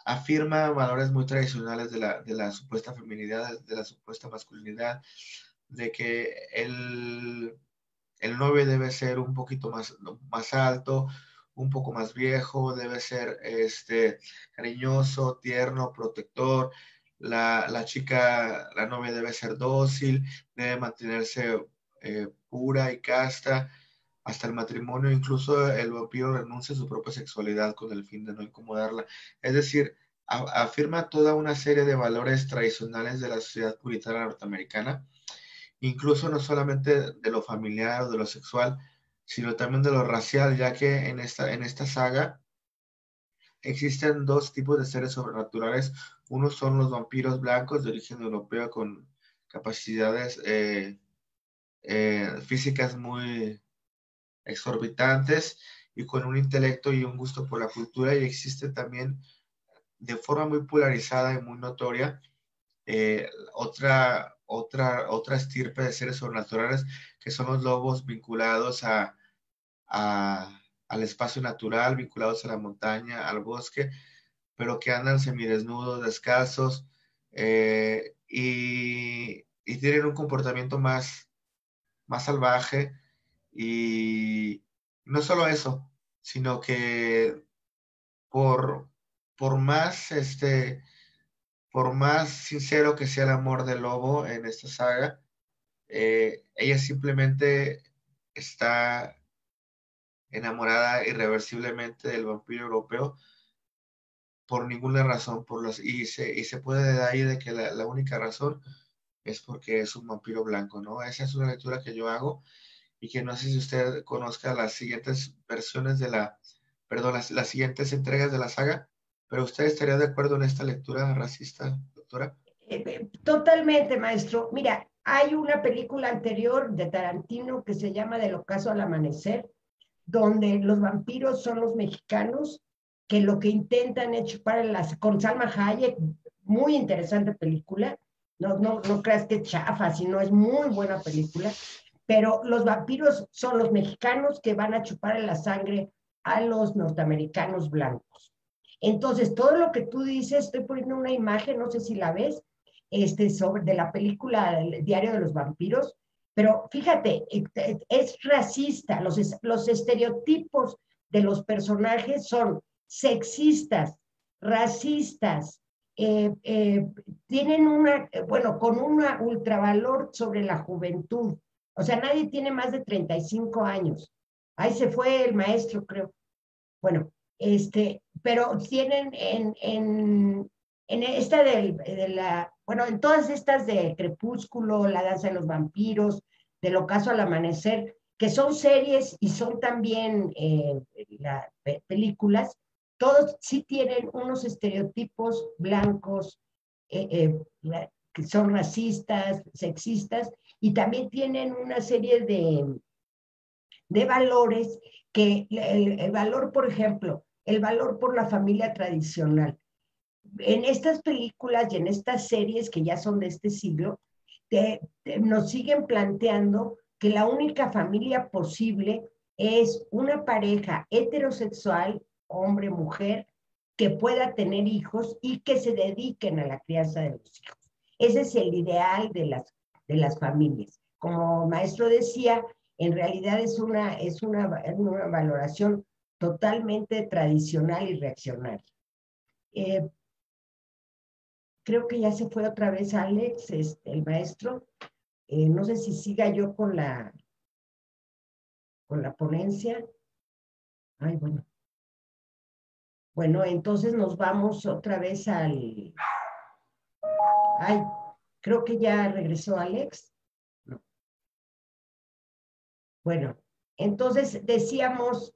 afirma valores muy tradicionales de la supuesta feminidad, de la supuesta masculinidad, de que el novio debe ser un poquito más alto, un poco más viejo, debe ser cariñoso, tierno, protector. La chica, la novia debe ser dócil, debe mantenerse pura y casta hasta el matrimonio. Incluso el vampiro renuncia a su propia sexualidad con el fin de no incomodarla. Es decir, afirma toda una serie de valores tradicionales de la sociedad puritana norteamericana, incluso no solamente de lo familiar o de lo sexual, sino también de lo racial, ya que en esta saga existen 2 tipos de seres sobrenaturales. Uno son los vampiros blancos de origen europeo con capacidades físicas muy exorbitantes y con un intelecto y un gusto por la cultura, y existe también de forma muy polarizada y muy notoria otra estirpe de seres sobrenaturales que son los lobos vinculados al espacio natural, vinculados a la montaña, al bosque, pero que andan semidesnudos, descalzos, y tienen un comportamiento más salvaje. Y no solo eso, sino que por, por más por más sincero que sea el amor del lobo en esta saga, ella simplemente está enamorada irreversiblemente del vampiro europeo por ninguna razón, y se puede dar ahí de que la única razón es porque es un vampiro blanco, ¿no? Esa es una lectura que yo hago, y que no sé si usted conozca las siguientes versiones perdón, las siguientes entregas de la saga. pero ¿usted estaría de acuerdo en esta lectura racista, doctora? Totalmente, maestro. Mira, hay una película anterior de Tarantino que se llama Del ocaso al amanecer, donde los vampiros son los mexicanos que lo que intentan es chupar con Salma Hayek, muy interesante película, no creas que es chafa, sino es muy buena película, pero los vampiros son los mexicanos que van a chupar la sangre a los norteamericanos blancos. Entonces, todo lo que tú dices, estoy poniendo una imagen, no sé si la ves, de la película El Diario de los Vampiros, pero fíjate, es racista, los estereotipos de los personajes son sexistas, racistas, tienen con un ultravalor sobre la juventud. O sea, nadie tiene más de 35 años. Ahí se fue el maestro, creo. Bueno, pero tienen en esta en todas estas de Crepúsculo, La danza de los vampiros, Del ocaso al amanecer, que son series y son también películas, todos sí tienen unos estereotipos blancos que son racistas, sexistas, y también tienen una serie de valores que el valor, por ejemplo, el valor por la familia tradicional. En estas películas y en estas series que ya son de este siglo, nos siguen planteando que la única familia posible es una pareja heterosexual, hombre-mujer, que pueda tener hijos y que se dediquen a la crianza de los hijos. Ese es el ideal de las familias. Como maestro decía, en realidad es una valoración totalmente tradicional y reaccionaria. Creo que ya se fue otra vez Alex, el maestro. No sé si siga yo con la ponencia. Ay, bueno. Bueno, entonces nos vamos otra vez Ay, creo que ya regresó Alex. No. Bueno, entonces decíamos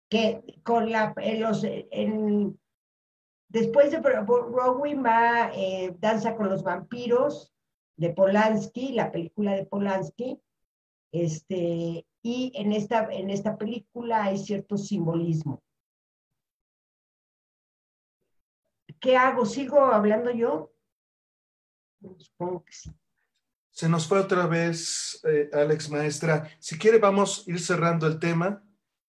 que con después de Broadway va Danza con los vampiros de Polanski, la película de Polanski, y en esta película hay cierto simbolismo. ¿Qué hago? ¿Sigo hablando yo? Supongo que sí. Se nos fue otra vez, Alex, maestra. Si quiere, vamos a ir cerrando el tema,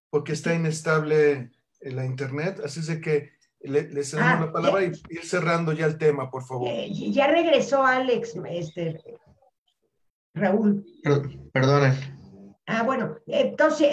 porque está inestable la internet, así es de que le cedemos la palabra y ir cerrando ya el tema, por favor. Ya regresó Alex, Raúl. Perdonen. Bueno, entonces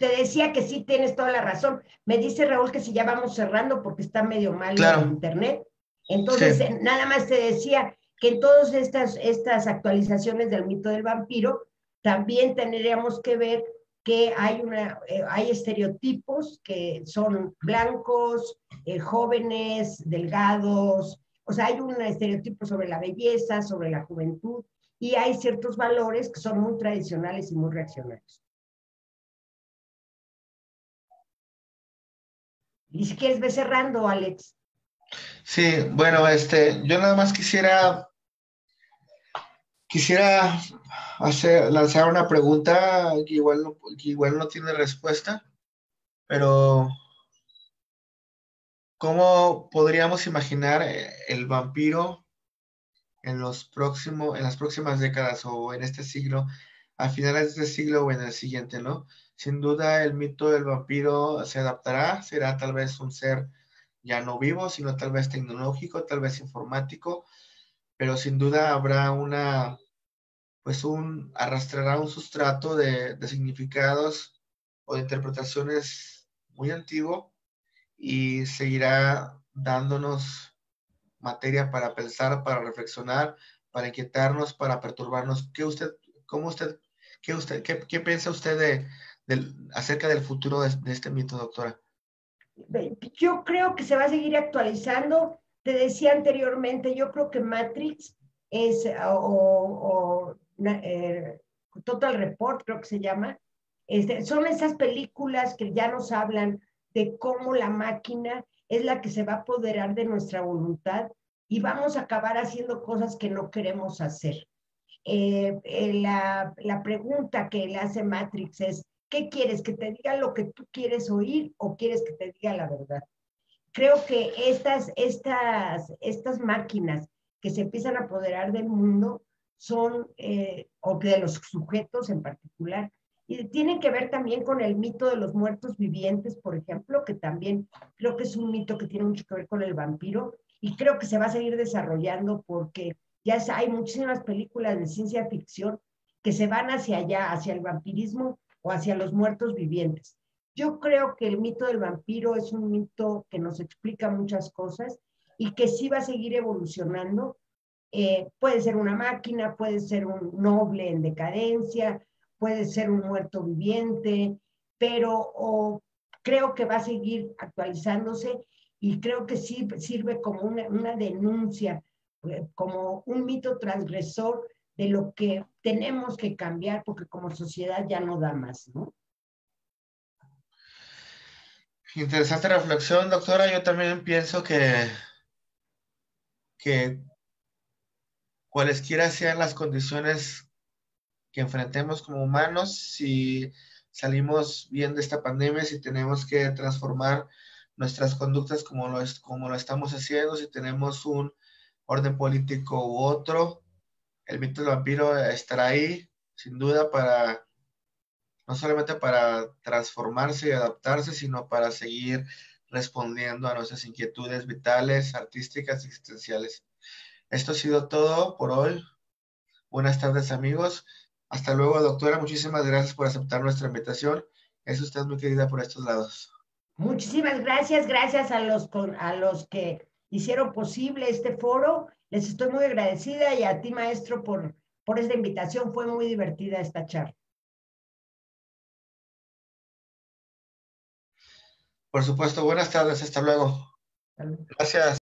te decía que sí tienes toda la razón. Me dice Raúl que si ya vamos cerrando porque está medio mal el internet. Entonces, sí. Nada más te decía que en todas estas actualizaciones del mito del vampiro, también tendríamos que ver que hay estereotipos que son blancos, jóvenes, delgados. O sea, hay un estereotipo sobre la belleza, sobre la juventud, y hay ciertos valores que son muy tradicionales y muy reaccionarios. Y si quieres, ve cerrando, Alex. Sí, bueno, yo nada más quisiera lanzar una pregunta que igual no tiene respuesta, pero ¿cómo podríamos imaginar el vampiro en las próximas décadas o en este siglo, a finales de este siglo o en el siguiente, ¿no? Sin duda el mito del vampiro se adaptará, será tal vez un ser ya no vivo, sino tal vez tecnológico, tal vez informático, pero sin duda habrá arrastrará un sustrato de significados o de interpretaciones muy antiguo y seguirá dándonos materia para pensar, para reflexionar, para inquietarnos, para perturbarnos. ¿Qué piensa usted acerca del futuro de este mito, doctora? Yo creo que se va a seguir actualizando. Te decía anteriormente, yo creo que Matrix Total Report, creo que se llama. Son esas películas que ya nos hablan de cómo la máquina es la que se va a apoderar de nuestra voluntad y vamos a acabar haciendo cosas que no queremos hacer. La pregunta que le hace Matrix es, ¿qué quieres? ¿Que te diga lo que tú quieres oír o quieres que te diga la verdad? Creo que estas máquinas que se empiezan a apoderar del mundo son, o de los sujetos en particular, y tienen que ver también con el mito de los muertos vivientes, por ejemplo, que también creo que es un mito que tiene mucho que ver con el vampiro, y creo que se va a seguir desarrollando porque ya hay muchísimas películas de ciencia ficción que se van hacia allá, hacia el vampirismo o hacia los muertos vivientes. Yo creo que el mito del vampiro es un mito que nos explica muchas cosas y que sí va a seguir evolucionando. Puede ser una máquina, puede ser un noble en decadencia, puede ser un muerto viviente, pero creo que va a seguir actualizándose y creo que sí sirve como una denuncia, como un mito transgresor de lo que tenemos que cambiar porque como sociedad ya no da más, ¿no? Interesante reflexión, doctora. Yo también pienso que cualesquiera sean las condiciones que enfrentemos como humanos, si salimos bien de esta pandemia, si tenemos que transformar nuestras conductas como lo estamos haciendo, si tenemos un orden político u otro, el mito del vampiro estará ahí, sin duda, no solamente para transformarse y adaptarse, sino para seguir respondiendo a nuestras inquietudes vitales, artísticas y existenciales. Esto ha sido todo por hoy. Buenas tardes, amigos. Hasta luego, doctora. Muchísimas gracias por aceptar nuestra invitación. Es usted muy querida por estos lados. Muchísimas gracias, gracias a los que hicieron posible este foro. Les estoy muy agradecida y a ti, maestro, por esta invitación. Fue muy divertida esta charla. Por supuesto, buenas tardes. Hasta luego. Gracias.